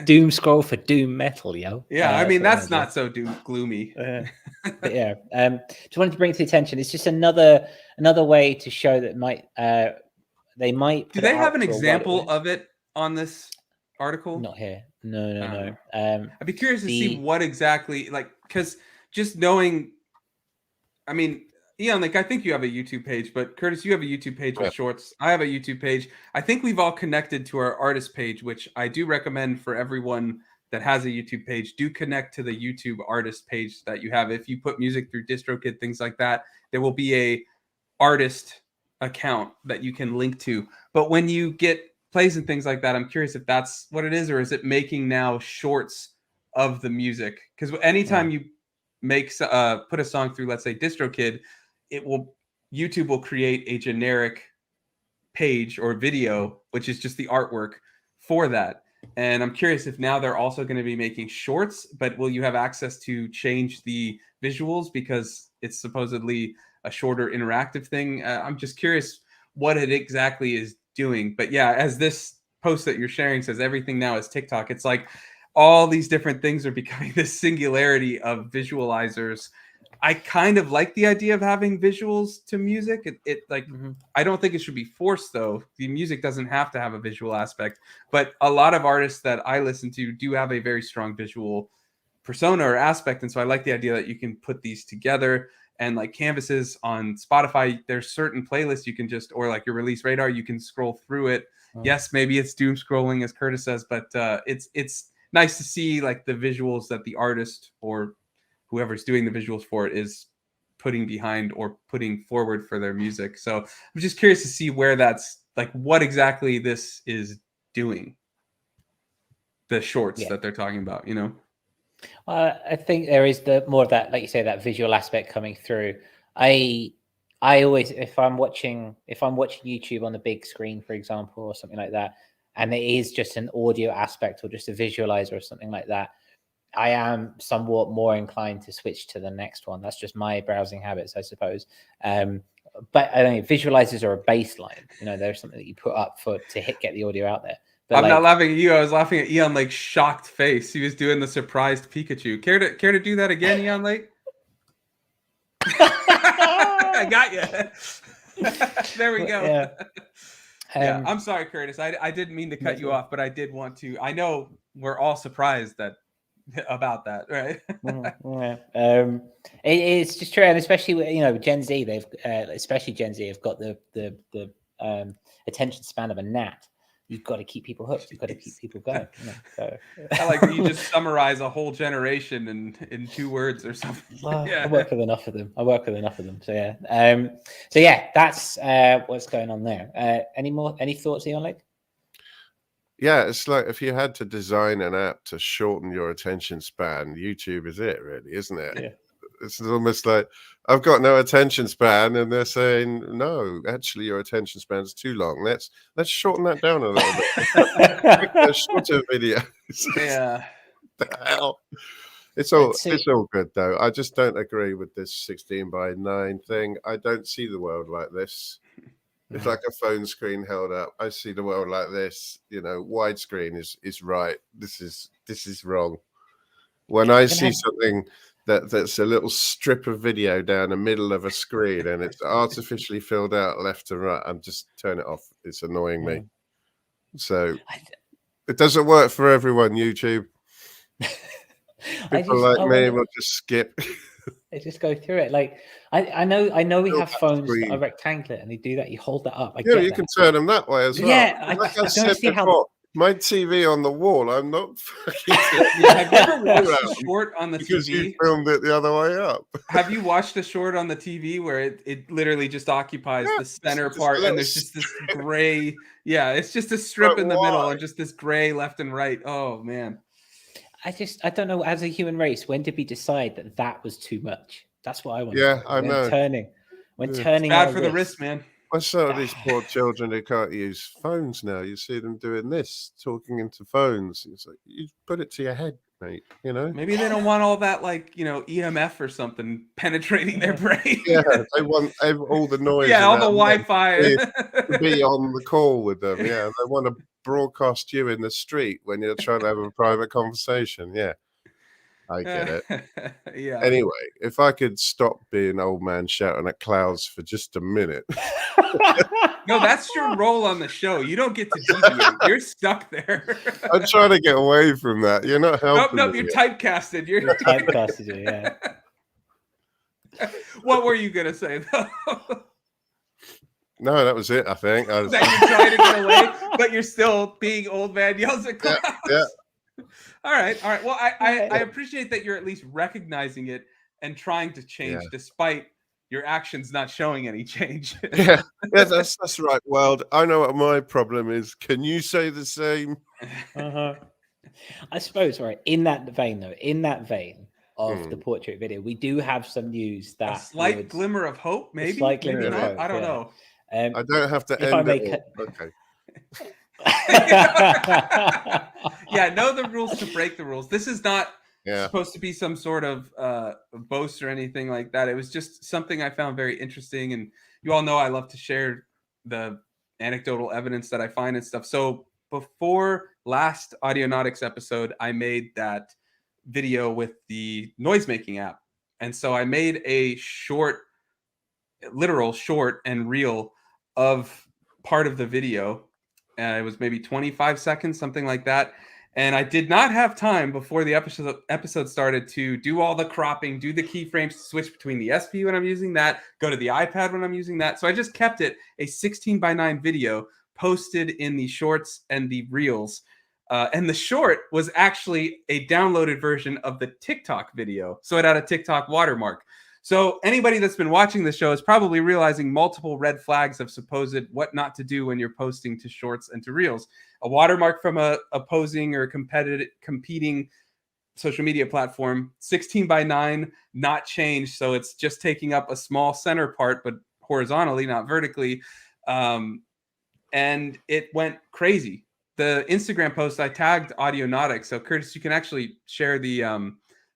Doom scroll for doom metal, yo. Yeah, I mean that's not so gloomy. But yeah, just wanted to bring to attention. It's just another way to show that they might. Do they have an example of it on this article? Not here. No. I'd be curious to see what exactly, like, because just knowing, I mean, Ian, like, I think you have a YouTube page, but Curtis, you have a YouTube page with shorts. I have a YouTube page. I think we've all connected to our artist page, which I do recommend for everyone that has a YouTube page. Do connect to the YouTube artist page that you have. If you put music through DistroKid, things like that, there will be a artist account that you can link to. But when you get plays and things like that, I'm curious if that's what it is, or is it making now shorts of the music? Because anytime you put a song through, let's say DistroKid, YouTube will create a generic page or video, which is just the artwork for that. And I'm curious if now they're also going to be making shorts, but will you have access to change the visuals because it's supposedly a shorter interactive thing? I'm just curious what it exactly is doing. But yeah, as this post that you're sharing says, everything now is TikTok. It's like all these different things are becoming this singularity of visualizers. I kind of like the idea of having visuals to music. I don't think it should be forced, though. The music doesn't have to have a visual aspect, but a lot of artists that I listen to do have a very strong visual persona or aspect. And so I like the idea that you can put these together. And like Canvases on Spotify, there's certain playlists you can just, or like your release radar, you can scroll through it. Yes, maybe it's doom scrolling, as Curtis says, but it's nice to see like the visuals that the artist or whoever's doing the visuals for it is putting behind or putting forward for their music. So I'm just curious to see where that's like, what exactly this is doing. The shorts that they're talking about, you know? I think there is more of that, like you say, that visual aspect coming through. I always, if I'm watching YouTube on the big screen, for example, or something like that, and it is just an audio aspect or just a visualizer or something like that, I am somewhat more inclined to switch to the next one. That's just my browsing habits, I suppose. But I mean, visualizers are a baseline. You know, they're something that you put up to get the audio out there. But I'm not laughing at you. I was laughing at Ian Lake's shocked face. He was doing the surprised Pikachu. Care to do that again, Ian Lake? I got you. There we go. Yeah. I'm sorry, Curtis. I didn't mean to cut you off, but I did want to. I know we're all surprised about that, right? It's just true, and especially Gen Z. Especially Gen Z have got the attention span of a gnat. You've got to keep people hooked. You've got to keep people going. So. I like that you just summarize a whole generation in 2 words or something. Well, yeah. I work with enough of them. So yeah. That's what's going on there. Any thoughts, Ian Lake? Yeah, it's like if you had to design an app to shorten your attention span, YouTube is it, really, isn't it? Yeah. It's almost like I've got no attention span, and they're saying, no, actually, your attention span is too long. Let's shorten that down a little bit. Shorter videos. Yeah. The hell? It's all good though. I just don't agree with this 16:9 thing. I don't see the world like this. It's like a phone screen held up. I see the world like this. Widescreen is right. This is wrong. When I see something that's a little strip of video down the middle of a screen and it's artificially filled out left to right, I'm just turn it off. It's annoying me. So it doesn't work for everyone, YouTube. People like me will just skip. They just go through it. Like I know we have phones that are rectangular and they do that. You hold that up. You can turn them that way as well. Yeah, like I said before, my TV on the wall. I'm not fucking. Have you ever watched a short on the because TV? You filmed it the other way up. Have you watched a short on the TV where it literally just occupies the center part and there's just this gray? Yeah, it's just a strip in the middle and just this gray left and right. Oh man. I don't know. As a human race, when did we decide that was too much? That's what I want. Yeah, I know. Turning. It's bad for the wrist, man. I saw these poor children who can't use phones now. You see them doing this, talking into phones. It's like, you put it to your head, mate, you know? Maybe they don't want all that, like, EMF or something penetrating their brain. Yeah, they want all the noise. Yeah, all the around them Wi-Fi. to be on the call with them. Yeah, they want to broadcast you in the street when you're trying to have a private conversation. Yeah, I get it. Yeah. Anyway, if I could stop being old man shouting at clouds for just a minute. No, that's your role on the show. You don't get to deviate. You're stuck there. I'm trying to get away from that. You're not helping. Nope, you're typecasted. You're Typecasted, yeah. What were you gonna say though? No, that was it. I think. That you're trying to get away, but you're still being old man yells at clouds. Yeah. All right. Well, I appreciate that you're at least recognizing it and trying to change, despite your actions not showing any change. Yeah, that's right. Well, I know what my problem is. Can you say the same? I suppose, right, in that vein of the portrait video, we do have some news that a slight glimmer of hope, maybe. A slight glimmer of hope, I don't know. I don't have to end it all. Okay. Yeah, know the rules to break the rules. This is not supposed to be some sort of boast or anything like that. It was just something I found very interesting, and you all know I love to share the anecdotal evidence that I find and stuff. So before last Audionautics episode, I made that video with the noise making app, and so I made a literal short and reel of part of the video. It was maybe 25 seconds, something like that. And I did not have time before the episode started to do all the cropping, do the keyframes, switch between the SP when I'm using that, go to the iPad when I'm using that. So I just kept it a 16:9 video posted in the shorts and the reels. And the short was actually a downloaded version of the TikTok video. So it had a TikTok watermark. So anybody that's been watching the show is probably realizing multiple red flags of supposed what not to do when you're posting to shorts and to reels. A watermark from a opposing or competing social media platform, 16:9, not changed. So it's just taking up a small center part, but horizontally, not vertically. And it went crazy. The Instagram post, I tagged Audionaut. So Curtis, you can actually share the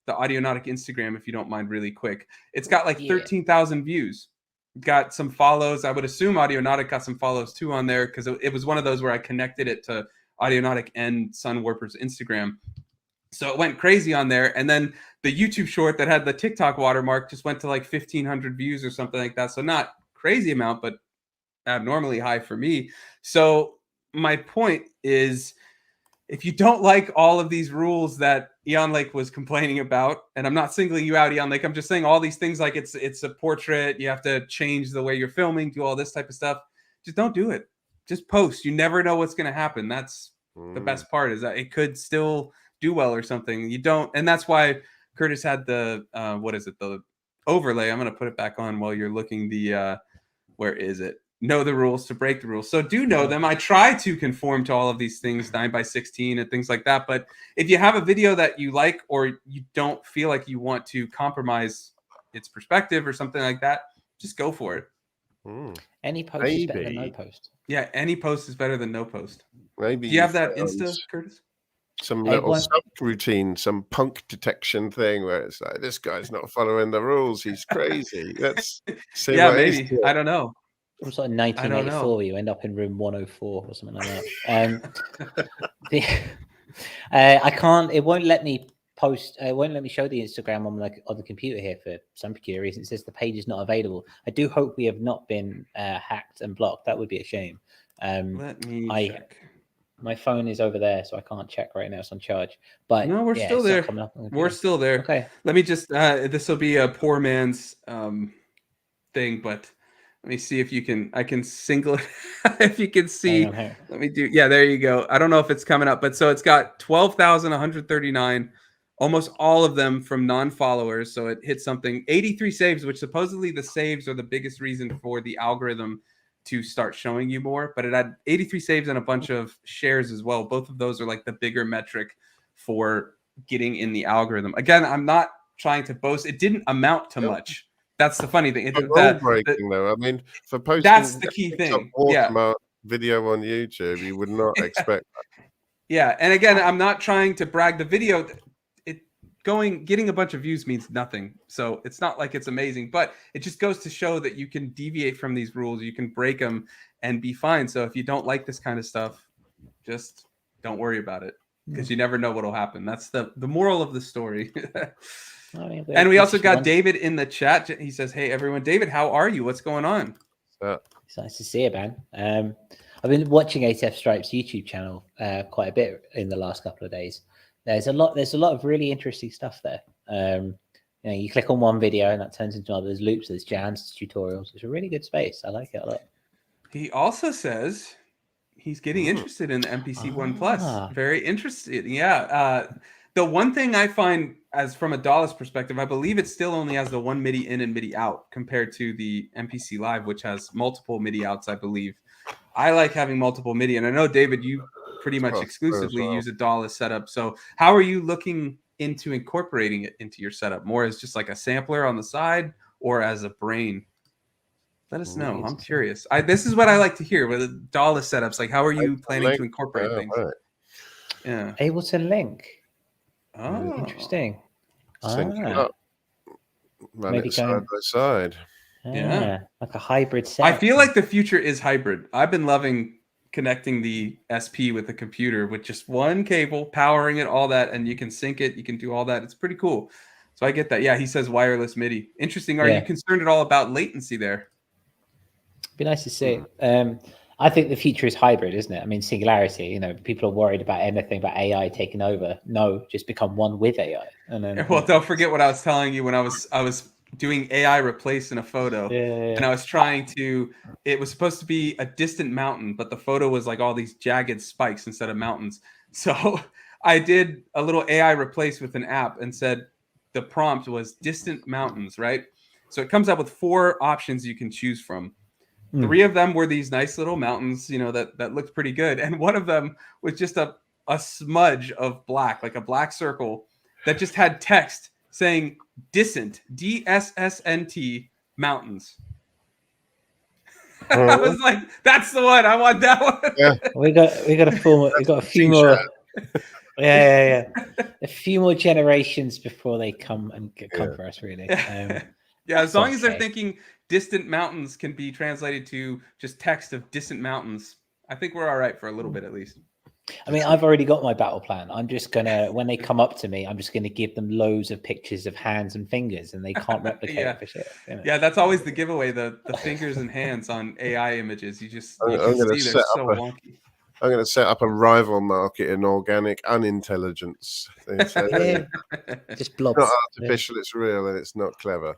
Audionautic Instagram if you don't mind really quick. It's got like 13,000 views. Got some follows. I would assume Audionautic got some follows too on there because it was one of those where I connected it to Audionautic and Sunwarper's Instagram. So it went crazy on there. And then the YouTube short that had the TikTok watermark just went to like 1,500 views or something like that. So not crazy amount, but abnormally high for me. So my point is, if you don't like all of these rules that Eon Lake was complaining about, and I'm not singling you out, Eon Lake, I'm just saying all these things like it's a portrait, you have to change the way you're filming, do all this type of stuff. Just don't do it. Just post. You never know what's going to happen. That's the best part, is that it could still do well or something. You don't, and that's why Curtis had the the overlay. I'm going to put it back on while you're looking. Where is it? Know the rules to break the rules. So do know them. I try to conform to all of these things, 9:16 and things like that. But if you have a video that you like, or you don't feel like you want to compromise its perspective or something like that, just go for it. Any post is better than no post. Yeah, any post is better than no post. Maybe do you have that Insta, Curtis? Some little sub-routine, some punk detection thing where it's like, this guy's not following the rules. He's crazy. Let's see. Yeah, maybe. I don't know. From sort of 1984, you end up in room 104 or something like that. I can't. It won't let me post. It won't let me show the Instagram on the computer here for some peculiar reason. It says the page is not available. I do hope we have not been hacked and blocked. That would be a shame. Let me check. My phone is over there, so I can't check right now. It's on charge. But no, we're still there. We're still there. Okay. Let me just. This will be a poor man's thing, but. Let me see if you can. I can single it. If you can see, let me do. Yeah, there you go. I don't know if it's coming up, but so it's got 12,139, almost all of them from non-followers. So it hit something. 83 saves, which supposedly the saves are the biggest reason for the algorithm to start showing you more. But it had 83 saves and a bunch of shares as well. Both of those are like the bigger metric for getting in the algorithm. Again, I'm not trying to boast. It didn't amount to much. That's the funny thing. Breaking though. I mean, for posting that's the key thing. Watermark video on YouTube, you would not expect that. Yeah, and again, I'm not trying to brag. The video, getting a bunch of views means nothing. So it's not like it's amazing, but it just goes to show that you can deviate from these rules. You can break them and be fine. So if you don't like this kind of stuff, just don't worry about it, because you never know what'll happen. That's the moral of the story. And we also got David in the chat. He says, "Hey everyone, David, how are you? What's going on?" It's nice to see you, man. I've been watching ATF Stripe's YouTube channel quite a bit in the last couple of days. There's a lot of really interesting stuff there. You click on one video and that turns into others, loops, there's jams, there's tutorials. It's a really good space. I like it a lot. He also says he's getting interested in the MPC One Plus. Very interested. Yeah. The one thing I find, as from a DAWless perspective, I believe it still only has the one MIDI in and MIDI out compared to the MPC Live, which has multiple MIDI outs, I believe. I like having multiple MIDI, and I know, David, you pretty much exclusively use a DAWless setup. So how are you looking into incorporating it into your setup? More as just like a sampler on the side or as a brain? Let us know. I'm curious. This is what I like to hear with DAWless setups. Like, how are you planning to incorporate things? Right. Yeah. Ableton Link. Oh, interesting. Up. Maybe side by side. Yeah, like a hybrid set. I feel like the future is hybrid. I've been loving connecting the SP with the computer with just one cable, powering it, all that, and you can sync it. You can do all that. It's pretty cool. So I get that. Yeah, he says wireless MIDI. Interesting. Are you concerned at all about latency there? Be nice to see. I think the future is hybrid, isn't it? I mean, singularity. People are worried about anything about AI taking over. No, just become one with AI. And then, well, don't forget what I was telling you when I was doing AI replace in a photo, and I was trying to. It was supposed to be a distant mountain, but the photo was like all these jagged spikes instead of mountains. So I did a little AI replace with an app and said the prompt was distant mountains, right? So it comes up with 4 options you can choose from. 3 of them were these nice little mountains, that looked pretty good. And one of them was just a smudge of black, like a black circle that just had text saying Dissent, DSSNT mountains. I was like, that's the one. I want that one. Yeah. We got a few more. Yeah. A few more generations before they come for us, really. As long as they're thinking distant mountains can be translated to just text of distant mountains, I think we're all right for a little bit at least. I mean, I've already got my battle plan. I'm just gonna, when they come up to me, I'm just gonna give them loads of pictures of hands and fingers, and they can't replicate it for shit. Yeah, that's always the giveaway: the fingers and hands on AI images. You can see they're so wonky. I'm going to set up a rival market in organic unintelligence. Just blobs. It's not artificial, it's real, and it's not clever.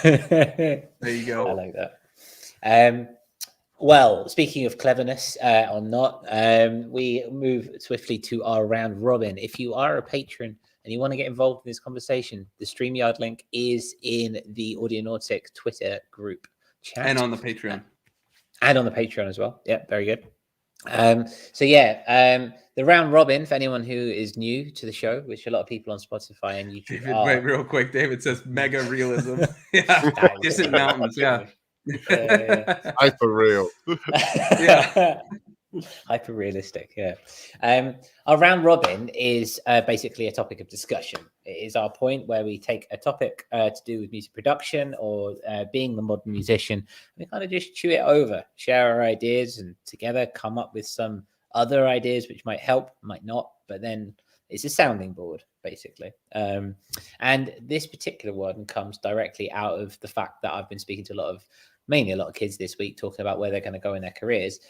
There you go. I like that. Well, speaking of cleverness or not, we move swiftly to our round robin. If you are a patron and you want to get involved in this conversation, the StreamYard link is in the Audionautics Twitter group chat. And on the Patreon. And on the Patreon as well. Yeah, very good. The round robin, for anyone who is new to the show, which a lot of people on Spotify and YouTube David, wait, real quick, David says mega realism. Distant mountains, Hyper real. Hyper realistic, our round robin is basically a topic of discussion. It is our point where we take a topic to do with music production or being the modern musician. We kind of just chew it over, share our ideas, and together come up with some other ideas which might help, might not, but then it's a sounding board basically. And this particular one comes directly out of the fact that I've been speaking to mainly a lot of kids this week, talking about where they're going to go in their careers.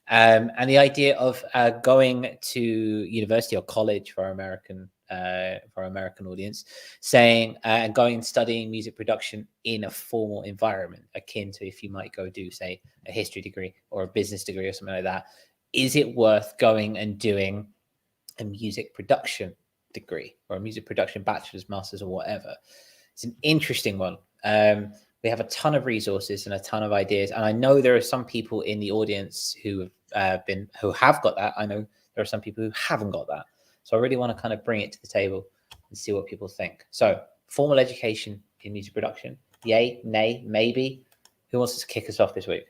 And the idea of going to university or college for our American audience, saying going and studying music production in a formal environment, akin to if you might go do, say, a history degree or a business degree or something like that. Is it worth going and doing a music production degree or a music production bachelor's, master's, or whatever? It's an interesting one. We have a ton of resources and a ton of ideas, and I know there are some people in the audience who have got that. I know there are some people who haven't got that. So I really want to kind of bring it to the table and see what people think. So, formal education in music production, Yay, nay, maybe? Who wants to kick us off this week?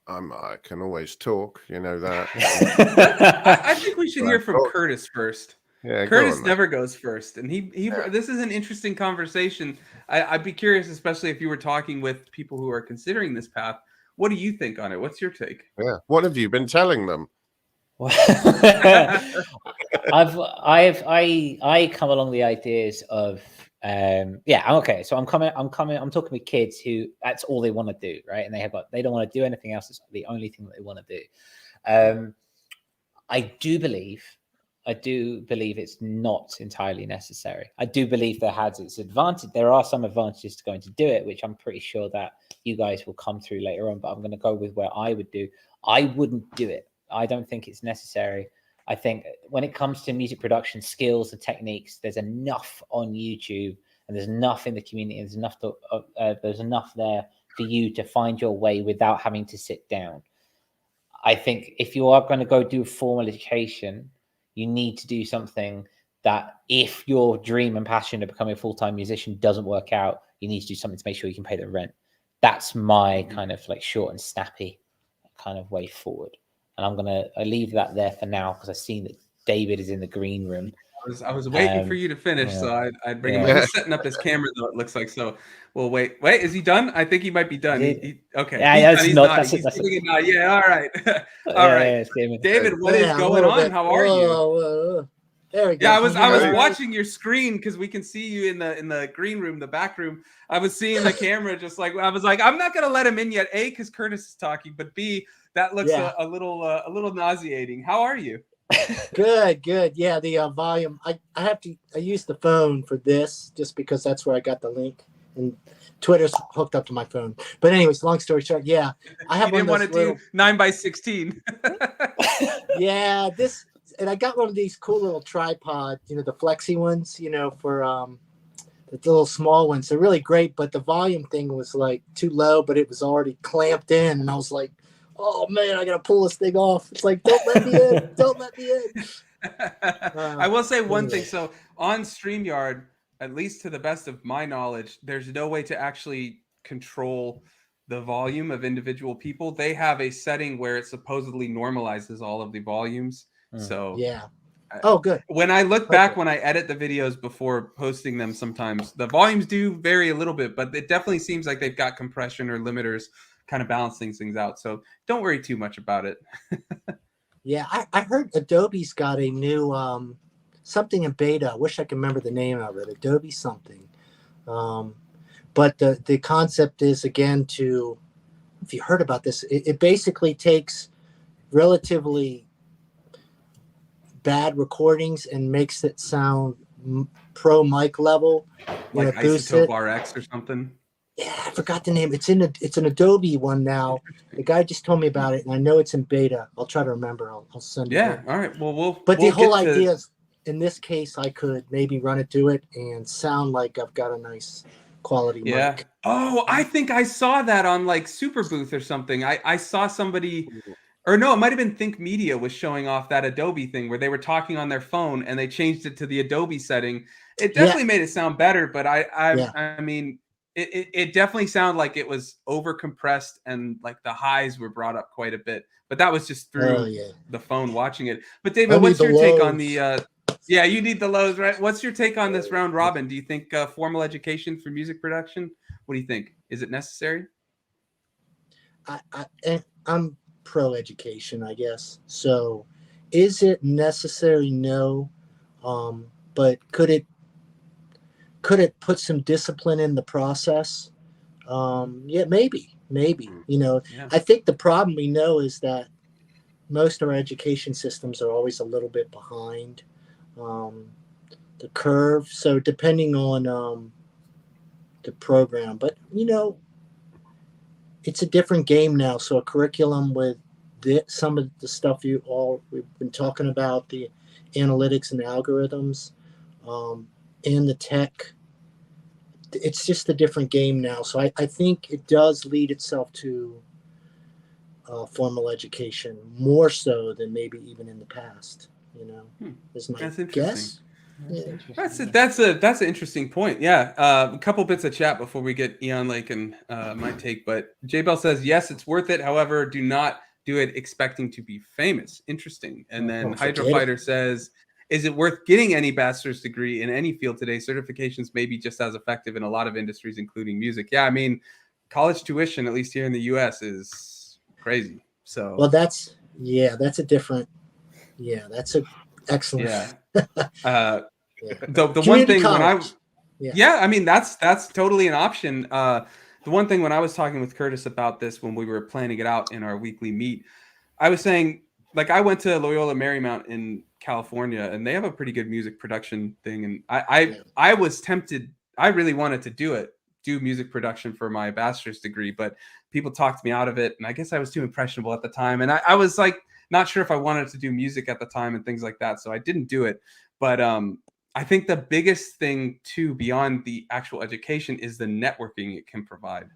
I can always talk, you know that. I think we should hear from Curtis first. Yeah, Curtis never goes first, and this is an interesting conversation. I'd be curious, especially if you were talking with people who are considering this path. What do you think on it? What's your take? Yeah. What have you been telling them? I come along the ideas of okay. So I'm talking with kids who that's all they want to do, right? And they don't want to do anything else. It's the only thing that they want to do. I do believe it's not entirely necessary. I do believe there has its advantage. There are some advantages to going to do it, which I'm pretty sure that you guys will come through later on, but I'm going to go with where I would do. I wouldn't do it. I don't think it's necessary. I think when it comes to music production skills and techniques, there's enough on YouTube and there's enough in the community. And there's enough there for you to find your way without having to sit down. I think if you are going to go do formal education, you need to do something that if your dream and passion of becoming a full-time musician doesn't work out, you need to do something to make sure you can pay the rent. That's my kind of like short and snappy kind of way forward. And I leave that there for now because I've seen that David is in the green room. I was waiting for you to finish, so I'd bring him in. He's setting up his camera, though, it looks like. So we'll wait. Wait, is he done? I think he might be done. Okay. Yeah, he's not. He's giving a nod. Yeah, all right. All right. David, what is going on? How are you? There we go. Yeah, I was watching your screen because we can see you in the green room, the back room. I was seeing the camera, just like I was like, I'm not gonna let him in yet. A, because Curtis is talking, but B, that looks a little nauseating. How are you? Good. Yeah, the volume. I use the phone for this just because that's where I got the link, and Twitter's hooked up to my phone. But anyways, long story short, yeah, I have you one didn't want to do 9x16. Yeah, and I got one of these cool little tripod, the flexi ones, for the little small ones. They're really great, but the volume thing was like too low, but it was already clamped in, and I was like, oh man, I gotta pull this thing off. It's like, don't let me in, don't let me in. I will say one thing. So on StreamYard, at least to the best of my knowledge, there's no way to actually control the volume of individual people. They have a setting where it supposedly normalizes all of the volumes. So yeah. Oh, good. When I look back, when I edit the videos before posting them, sometimes the volumes do vary a little bit, but it definitely seems like they've got compression or limiters kind of balancing things out. So don't worry too much about it. Yeah, I heard Adobe's got a new something in beta. I wish I could remember the name of it. Adobe something. But the concept is, again, if you heard about this, it basically takes relatively bad recordings and makes it sound pro mic level. Like Isotope RX or something? Yeah, I forgot the name. It's an Adobe one now. The guy just told me about it, and I know it's in beta. I'll try to remember. I'll send it. Yeah, all right. Well, But the whole idea is, in this case, I could maybe run it through it and sound like I've got a nice quality mic. Oh, I think I saw that on like Super Booth or something. I saw somebody, or no, it might have been Think Media was showing off that Adobe thing where they were talking on their phone and they changed it to the Adobe setting. It definitely made it sound better, but I mean, it definitely sounded like it was over compressed and like the highs were brought up quite a bit. But that was just through the phone watching it. But David, what's your take on the? Yeah, you need the lows, right? What's your take on this round robin? Do you think formal education for music production? What do you think? Is it necessary? I'm pro education, I guess. So, is it necessary? No, but could it put some discipline in the process? Yeah, maybe. I think the problem we know is that most of our education systems are always a little bit behind the curve. So depending on the program, but it's a different game now. So a curriculum with some of the stuff we've been talking about, the analytics and the algorithms, and the tech, it's just a different game now. So I think it does lead itself to formal education more so than maybe even in the past. Is my That's interesting. guess. That's an interesting point. Yeah, a couple bits of chat before we get Eon Lake and my take. But J Bell says yes, it's worth it. However, do not do it expecting to be famous. Interesting. And then Hydro Fighter says, is it worth getting any bachelor's degree in any field today? Certifications may be just as effective in a lot of industries, including music. Yeah, I mean, college tuition, at least here in the U.S., is crazy. So well, that's a different. Yeah, that's a excellent. Yeah. The one thing college. I mean, that's totally an option. The one thing when I was talking with Curtis about this, when we were planning it out in our weekly meet, I was saying, like, I went to Loyola Marymount in California, and they have a pretty good music production thing. And I was tempted. I really wanted to do music production for my bachelor's degree, but people talked me out of it. And I guess I was too impressionable at the time. And I was like, not sure if I wanted to do music at the time and things like that. So I didn't do it. But I think the biggest thing too, beyond the actual education, is the networking it can provide.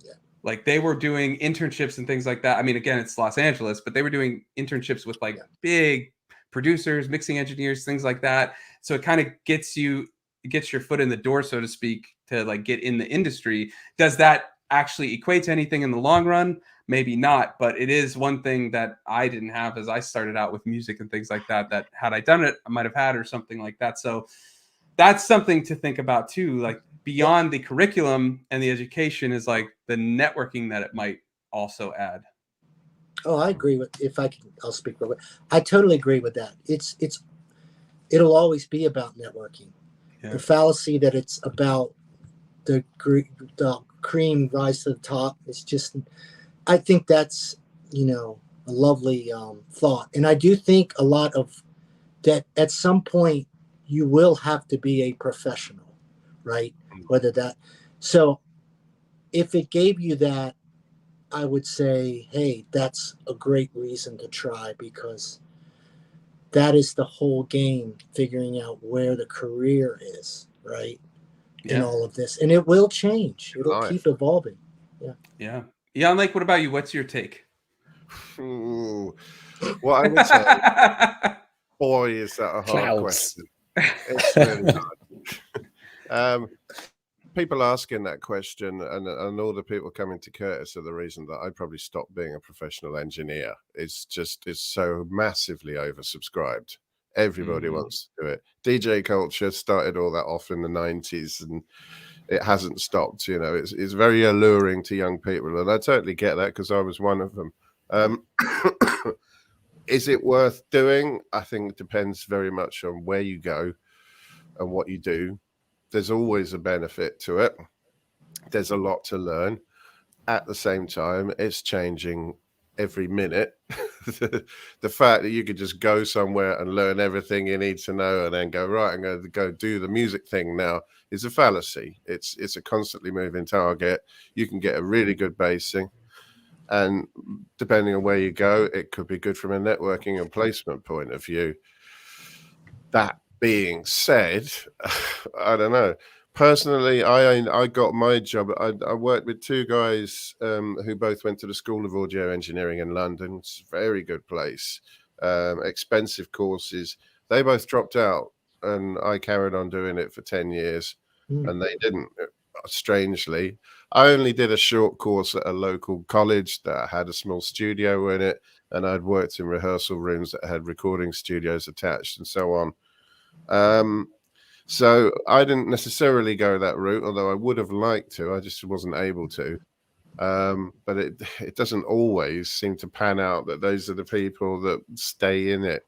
Yeah. Like they were doing internships and things like that. I mean, again, it's Los Angeles, but they were doing internships with like big producers, mixing engineers, things like that. So it kind of gets your foot in the door, so to speak, to like get in the industry. Does that actually equate to anything in the long run? Maybe not, but it is one thing that I didn't have as I started out with music and things like that, that had I done it, I might have had, or something like that. So that's something to think about too. Like beyond the curriculum and the education is like the networking that it might also add. Oh, I agree with, I'll speak real quick. I totally agree with that. It'll always be about networking. Yeah. The fallacy that it's about the cream rise to the top is just, I think that's, a lovely thought. And I do think a lot of that at some point you will have to be a professional, right? So if it gave you that, I would say, hey, that's a great reason to try, because that is the whole game, figuring out where the career is, right? Yeah. In all of this. And it will change. It'll keep evolving. Yeah. Yeah. Yeah, Lake, what about you? What's your take? Ooh. Well, I would say, boy, is that a hard question. It's really hard. People asking that question and all the people coming to Curtis are the reason that I probably stopped being a professional engineer. It's so massively oversubscribed. Everybody wants to do it. DJ culture started all that off in the 90s, and it hasn't stopped. It's very alluring to young people, and I totally get that because I was one of them. Is it worth doing? I think it depends very much on where you go and what you do. There's always a benefit to it. There's a lot to learn. At the same time, it's changing every minute. The fact that you could just go somewhere and learn everything you need to know and then go, right, I'm going to go do the music thing now, is a fallacy. It's a constantly moving target. You can get a really good basing, and depending on where you go, it could be good from a networking and placement point of view. That being said, I don't know. Personally, I got my job. I worked with two guys who both went to the School of Audio Engineering in London. It's a very good place. Expensive courses. They both dropped out, and I carried on doing it for 10 years, and they didn't. Strangely, I only did a short course at a local college that had a small studio in it, and I'd worked in rehearsal rooms that had recording studios attached and so on. So I didn't necessarily go that route, although I would have liked to. I just wasn't able to. But it doesn't always seem to pan out that those are the people that stay in it.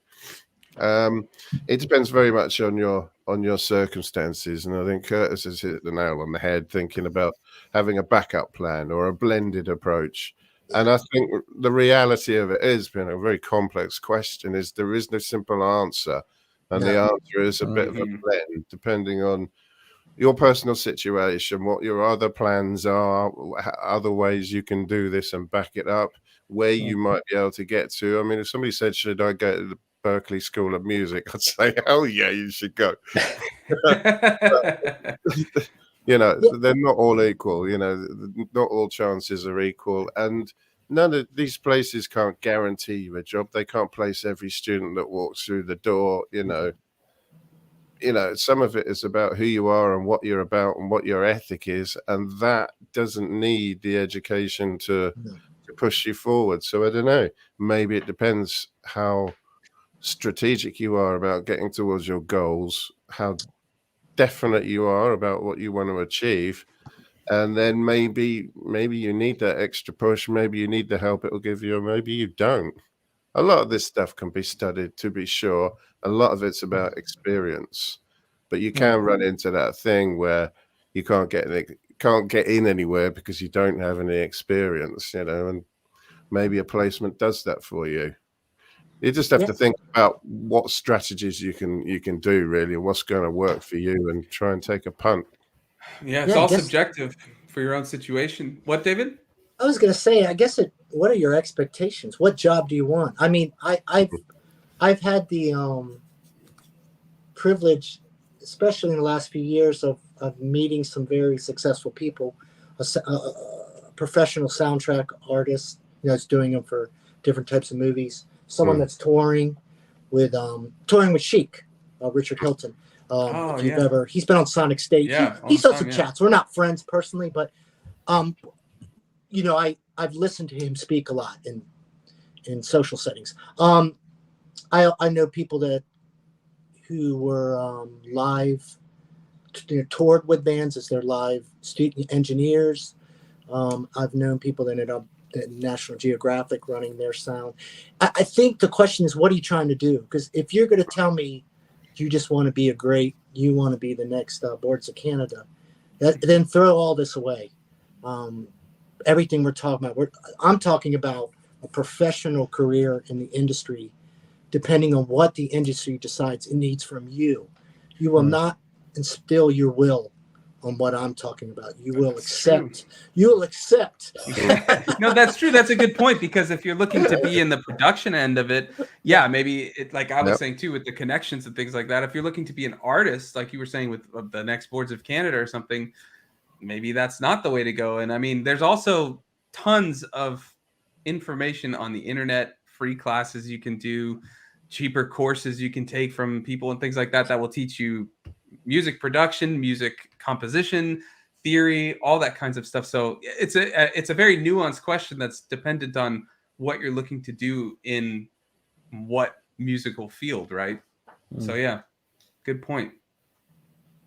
It depends very much on your circumstances, and I think Curtis has hit the nail on the head, thinking about having a backup plan or a blended approach. And I think the reality of it is, being a very complex question, is there is no simple answer. And the answer is a bit of a blend, depending on your personal situation, what your other plans are, other ways you can do this and back it up, where you might be able to get to. I mean, if somebody said, should I go to the Berklee School of Music, I'd say, hell yeah, you should go. They're not all equal. Not all chances are equal. And none of these places can't guarantee you a job. They can't place every student that walks through the door. some of it is about who you are and what you're about and what your ethic is, and that doesn't need the education to push you forward. So I don't know, maybe it depends how strategic you are about getting towards your goals, how definite you are about what you want to achieve, and then maybe you need that extra push, maybe you need the help it'll give you, or maybe you don't. A lot of this stuff can be studied, to be sure. A lot of it's about experience, but you can run into that thing where you can't get in anywhere because you don't have any experience, and maybe a placement does that for you. You just have to think about what strategies you can do, really, and what's going to work for you, and try and take a punt. Yeah, it's all subjective for your own situation. What, David? I was going to say, I guess what are your expectations? What job do you want? I mean, I've had the privilege, especially in the last few years, of meeting some very successful people, a professional soundtrack artist, that's doing them for different types of movies. Someone that's touring with Chic, Richard Hilton. If you've ever, he's been on Sonic Stage. He's done some chats. We're not friends personally, but I've listened to him speak a lot in social settings. I know people who were live, toured with bands as their live student engineers. I've known people that ended up at National Geographic running their sound. I think the question is, what are you trying to do? Because if you're going to tell me you just want to be you want to be the next Boards of Canada, then throw all this away. Everything we're talking about, I'm talking about a professional career in the industry, depending on what the industry decides it needs from you. You will not instill your will on what I'm talking about. You will accept. You will accept. No, that's true. That's a good point, because if you're looking to be in the production end of it, maybe like I was saying too, with the connections and things like that. If you're looking to be an artist, like you were saying with the next Boards of Canada or something, maybe that's not the way to go. And I mean, there's also tons of information on the internet, free classes you can do, cheaper courses you can take from people and things like that will teach you music production, music composition, theory, all that kinds of stuff. So it's a very nuanced question that's dependent on what you're looking to do in what musical field, right? So yeah, good point.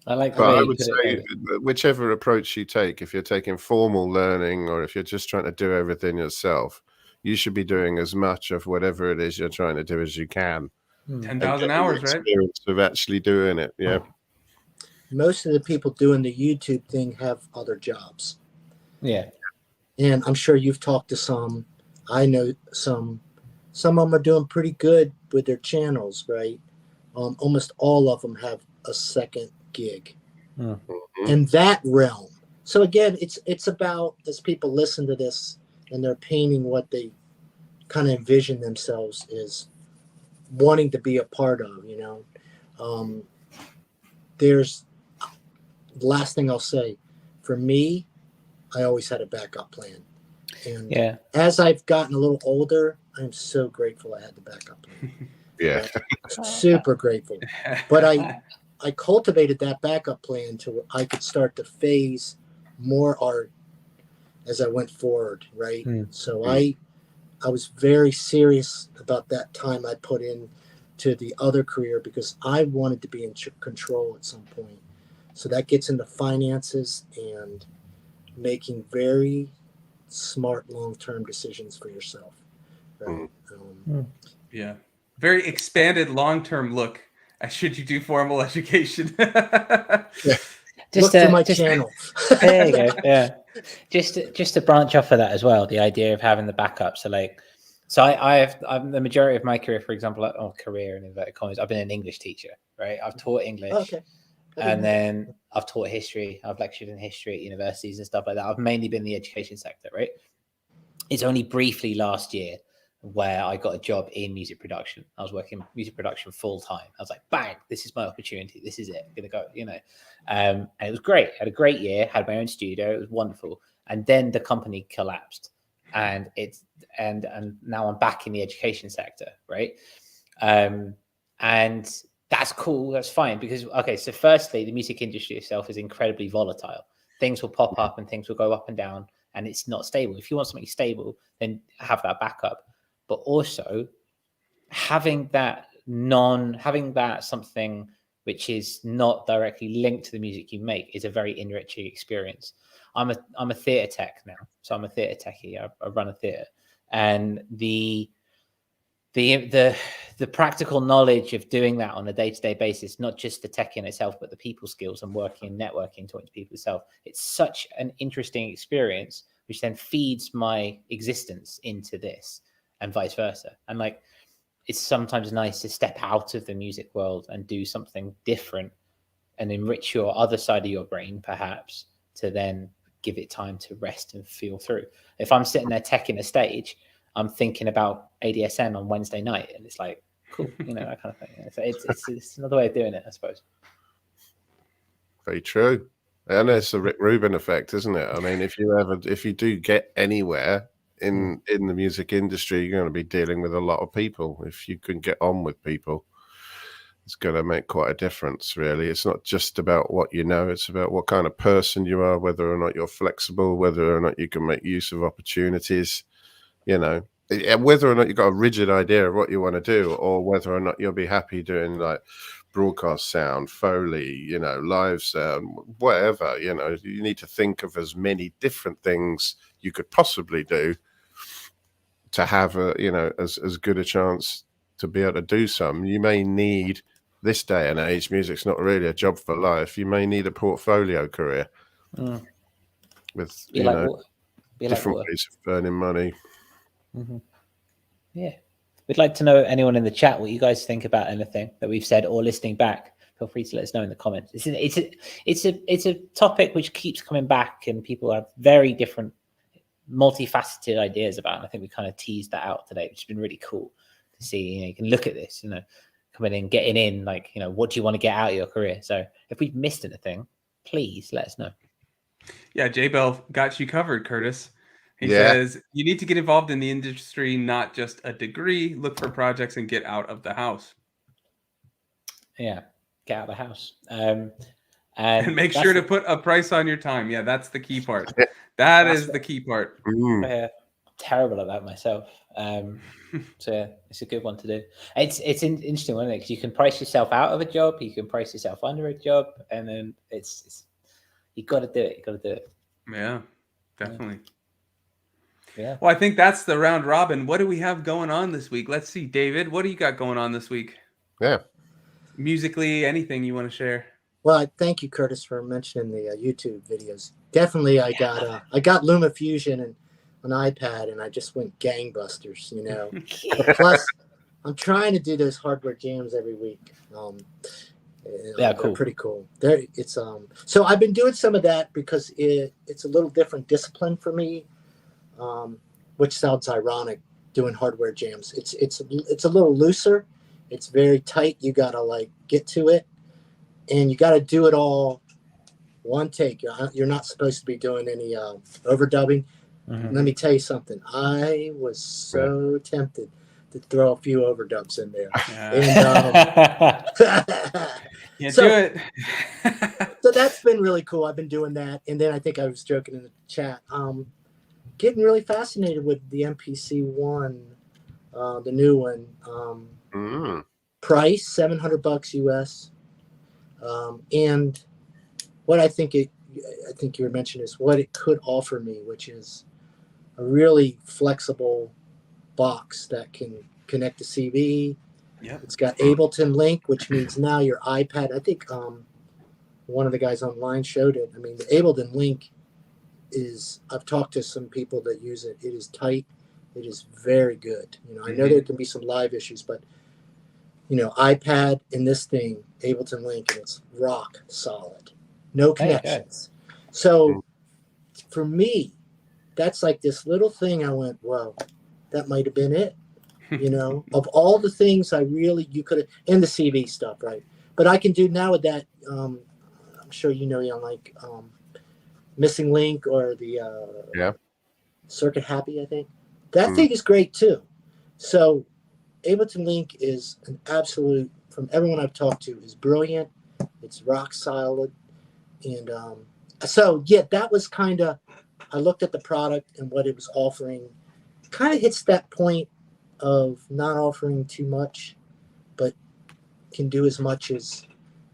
I like but I would say whichever approach you take, if you're taking formal learning or if you're just trying to do everything yourself, you should be doing as much of whatever it is you're trying to do as you can. 10,000 hours, right? Experience of actually doing it. Yeah. Most of the people doing the YouTube thing have other jobs. Yeah. And I'm sure you've talked to some. I know some of them are doing pretty good with their channels, right? Almost all of them have a second gig in that realm. So again, it's about, as people listen to this and they're painting what they kind of envision themselves is wanting to be a part of, there's the last thing I'll say, for me, I always had a backup plan. And as I've gotten a little older, I'm so grateful I had the backup plan. Yeah. Super grateful. But I cultivated that backup plan to where I could start to phase more art as I went forward, right? So I was very serious about that time I put in to the other career because I wanted to be in control at some point. So that gets into finances and making very smart long-term decisions for yourself. Right? Yeah. Very expanded long-term look at should you do formal education. Look to my channel. There you go. Yeah. Just to branch off of that as well, the idea of having the backup. So I'm the majority of my career, for example, career in inverted commas, I've been an English teacher, right? I've taught English. Okay. And then I've taught history. I've lectured in history at universities and stuff like that. I've mainly been in the education sector, right? It's only briefly last year where I got a job in music production. I was working music production full time. I was like, bang, this is my opportunity. This is it. I'm gonna go, and it was great. I had a great year, had my own studio. It was wonderful. And then the company collapsed. And now I'm back in the education sector, right? And that's cool. That's fine. Because, okay, so firstly, the music industry itself is incredibly volatile. Things will pop up and things will go up and down, and it's not stable. If you want something stable, then have that backup. But also having that something which is not directly linked to the music you make is a very enriching experience. I'm a theatre tech now, so I'm a theatre techie. I run a theatre, and the practical knowledge of doing that on a day-to-day basis, not just the tech in itself, but the people skills and working and networking, talking to people itself. It's such an interesting experience, which then feeds my existence into this, and vice versa. And like, it's sometimes nice to step out of the music world and do something different and enrich your other side of your brain, perhaps, to then give it time to rest and feel through. If I'm sitting there teching a stage, I'm thinking about ADSN on Wednesday night, and it's like, cool, that kind of thing. So it's another way of doing it, I suppose. Very true. And it's the Rick Rubin effect, isn't it? I mean, if you do get anywhere in the music industry, you're going to be dealing with a lot of people. If you can get on with people, it's going to make quite a difference, really. It's not just about what you know, it's about what kind of person you are, whether or not you're flexible, whether or not you can make use of opportunities, whether or not you've got a rigid idea of what you want to do, or whether or not you'll be happy doing like broadcast sound, Foley, live sound, whatever. You need to think of as many different things you could possibly do to have as good a chance to be able to do some. You may need, this day and age, music's not really a job for life. You may need a portfolio career with different ways of earning money. Mm-hmm. Yeah, we'd like to know, anyone in the chat, what you guys think about anything that we've said or listening back. Feel free to let us know in the comments. It's a topic which keeps coming back, and people have very different, multifaceted ideas about it. And I think we kind of teased that out today, which has been really cool to see. You can look at this, coming in, getting in, like, what do you want to get out of your career? So if we've missed anything, please let us know. Yeah, J-Bell got you covered, Curtis. He says, you need to get involved in the industry, not just a degree. Look for projects and get out of the house. Yeah, get out of the house. And make sure to put a price on your time. Yeah, that's the key part. That is the key part. Terrible at that myself. So yeah, it's a good one to do. It's interesting, isn't it? Because you can price yourself out of a job, you can price yourself under a job, and then it's you got to do it. You got to do it. Yeah, definitely. Yeah. Well, I think that's the round robin. What do we have going on this week? Let's see, David. What do you got going on this week? Yeah. Musically, anything you want to share? Well, thank you, Curtis, for mentioning the YouTube videos. Definitely, I got LumaFusion and an iPad, and I just went gangbusters. But plus, I'm trying to do those hardware jams every week. Cool. Pretty cool. So I've been doing some of that because it's a little different discipline for me, which sounds ironic, doing hardware jams. It's a little looser. It's very tight. You gotta get to it, and you gotta do it all one take. You're not supposed to be doing any overdubbing. Mm-hmm. Let me tell you something. I was so tempted to throw a few overdubs in there. Yeah. And do it. So that's been really cool. I've been doing that. And then I think I was joking in the chat. Getting really fascinated with the MPC One, the new one. Price $700 US. And what I think you were mentioning is what it could offer me, which is a really flexible box that can connect to CV. Yep. It's got Ableton Link, which means now your iPad, I think one of the guys online showed it. I mean, the Ableton Link I've talked to some people that use it. It is tight. It is very good. I know there can be some live issues, but iPad in this thing, Ableton Link, and it's rock solid. No connections. So for me, that's like this little thing. I went, whoa, that might have been it. Of all the things you could have, and the CV stuff, right? But I can do now with that. I'm sure like Missing Link or the Circuit Happy, I think. That thing is great too. So Ableton Link is an absolute from everyone I've talked to, is brilliant. It's rock solid. And so, yeah, that was kind of, I looked at the product and what it was offering. Kind of hits that point of not offering too much, but can do as much as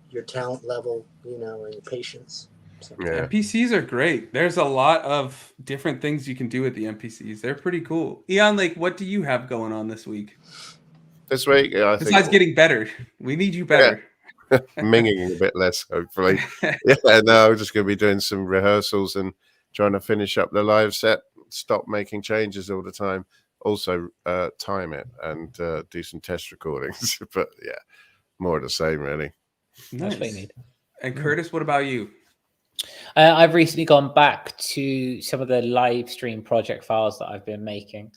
your talent level, and your patience. So. Yeah. MPCs are great. There's a lot of different things you can do with the MPCs. They're pretty cool. Eon Lake, what do you have going on this week? This week, Besides getting better, we need you better. Yeah. Minging a bit less, hopefully. Yeah, no, I'm just going to be doing some rehearsals and trying to finish up the live set. Stop making changes all the time. Also, time it and do some test recordings. But yeah, more of the same, really. That's what you need. And Curtis, what about you? I've recently gone back to some of the live stream project files that I've been making,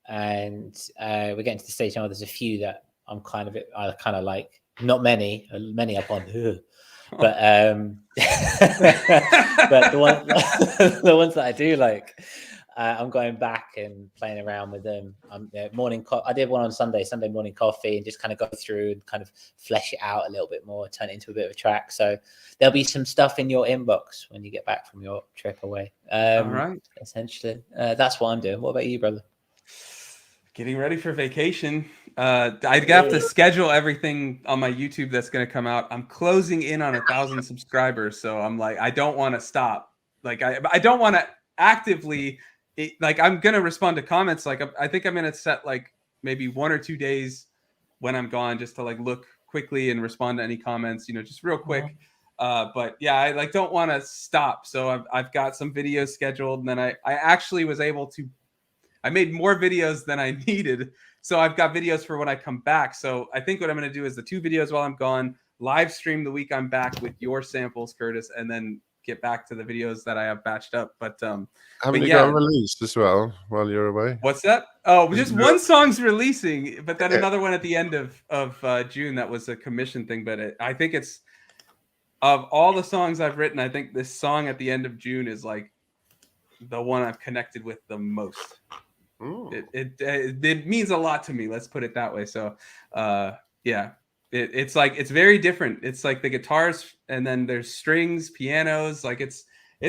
and we're getting to the stage now. There's a few that I kind of like. Not many up on, but but the ones that I do like, I'm going back and playing around with them. I did one on Sunday morning coffee, and just kind of go through and kind of flesh it out a little bit more, turn it into a bit of a track. So there'll be some stuff in your inbox when you get back from your trip away. All right. Essentially, that's what I'm doing. What about you, brother? Getting ready for vacation. I have to schedule everything on my YouTube that's going to come out. I'm closing in on 1,000 subscribers, so I'm like, I don't want to stop. Like, I don't want to actively. I'm going to respond to comments. Like, I think I'm going to set like maybe 1 or 2 days when I'm gone, just to like look quickly and respond to any comments. Just real quick. But yeah, I don't want to stop. So I've got some videos scheduled, and then I actually was able to. I made more videos than I needed. So I've got videos for when I come back. So I think what I'm going to do is the 2 videos while I'm gone, live stream the week I'm back with your samples, Curtis, and then get back to the videos that I have batched up. But haven't you got released as well while you're away? What's that? Oh, just one song's releasing, but then another one at the end of June. That was a commission thing. But I think it's, of all the songs I've written, I think this song at the end of June is like the one I've connected with the most. It means a lot to me. Let's put it that way. So, yeah, it's like, it's very different. It's like the guitars, and then there's strings, pianos. Like it's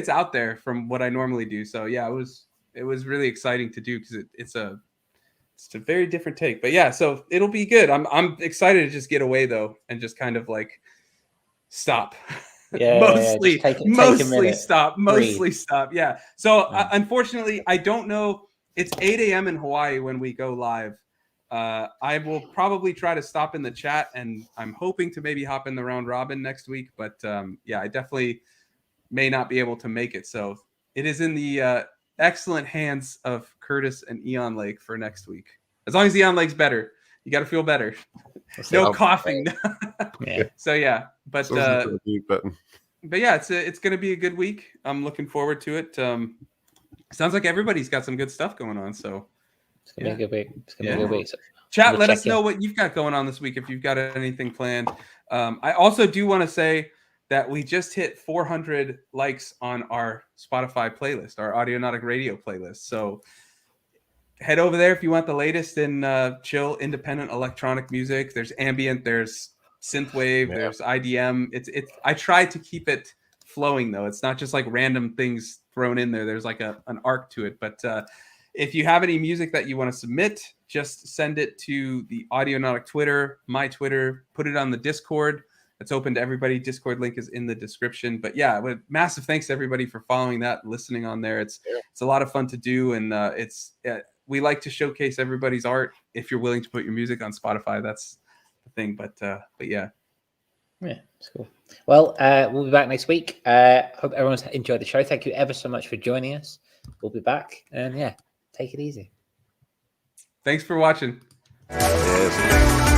out there from what I normally do. So yeah, it was really exciting to do, because it's a very different take. But yeah, so it'll be good. I'm excited to just get away though, and just kind of like stop. Mostly stop. Yeah. So unfortunately, I don't know. It's 8 a.m. in Hawaii when we go live. I will probably try to stop in the chat, and I'm hoping to maybe hop in the round robin next week. But yeah, I definitely may not be able to make it. So it is in the excellent hands of Curtis and Eon Lake for next week. As long as Eon Lake's better, you got to feel better. No coughing. Yeah. So yeah, but yeah, it's going to be a good week. I'm looking forward to it. Sounds like everybody's got some good stuff going on. So it's gonna be a good week. It's gonna be a good week. So chat, let us know what you've got going on this week, if you've got anything planned. I also do want to say that we just hit 400 likes on our Spotify playlist, our Audionautic radio playlist. So head over there if you want the latest in chill independent electronic music. There's ambient, there's synthwave, there's IDM. It's I try to keep it flowing though. It's not just like random things thrown in there. There's like an arc to it. But if you have any music that you want to submit, just send it to the Audionautic Twitter, my Twitter, put it on the Discord. It's open to everybody. Discord link is in the description. But yeah, massive thanks to everybody for following that, listening on there. It's a lot of fun to do, and we like to showcase everybody's art. If you're willing to put your music on Spotify, that's the thing. But yeah. Yeah, it's cool. Well, we'll be back next week. Hope everyone's enjoyed the show. Thank you ever so much for joining us. We'll be back, and yeah, take it easy. Thanks for watching. Yes.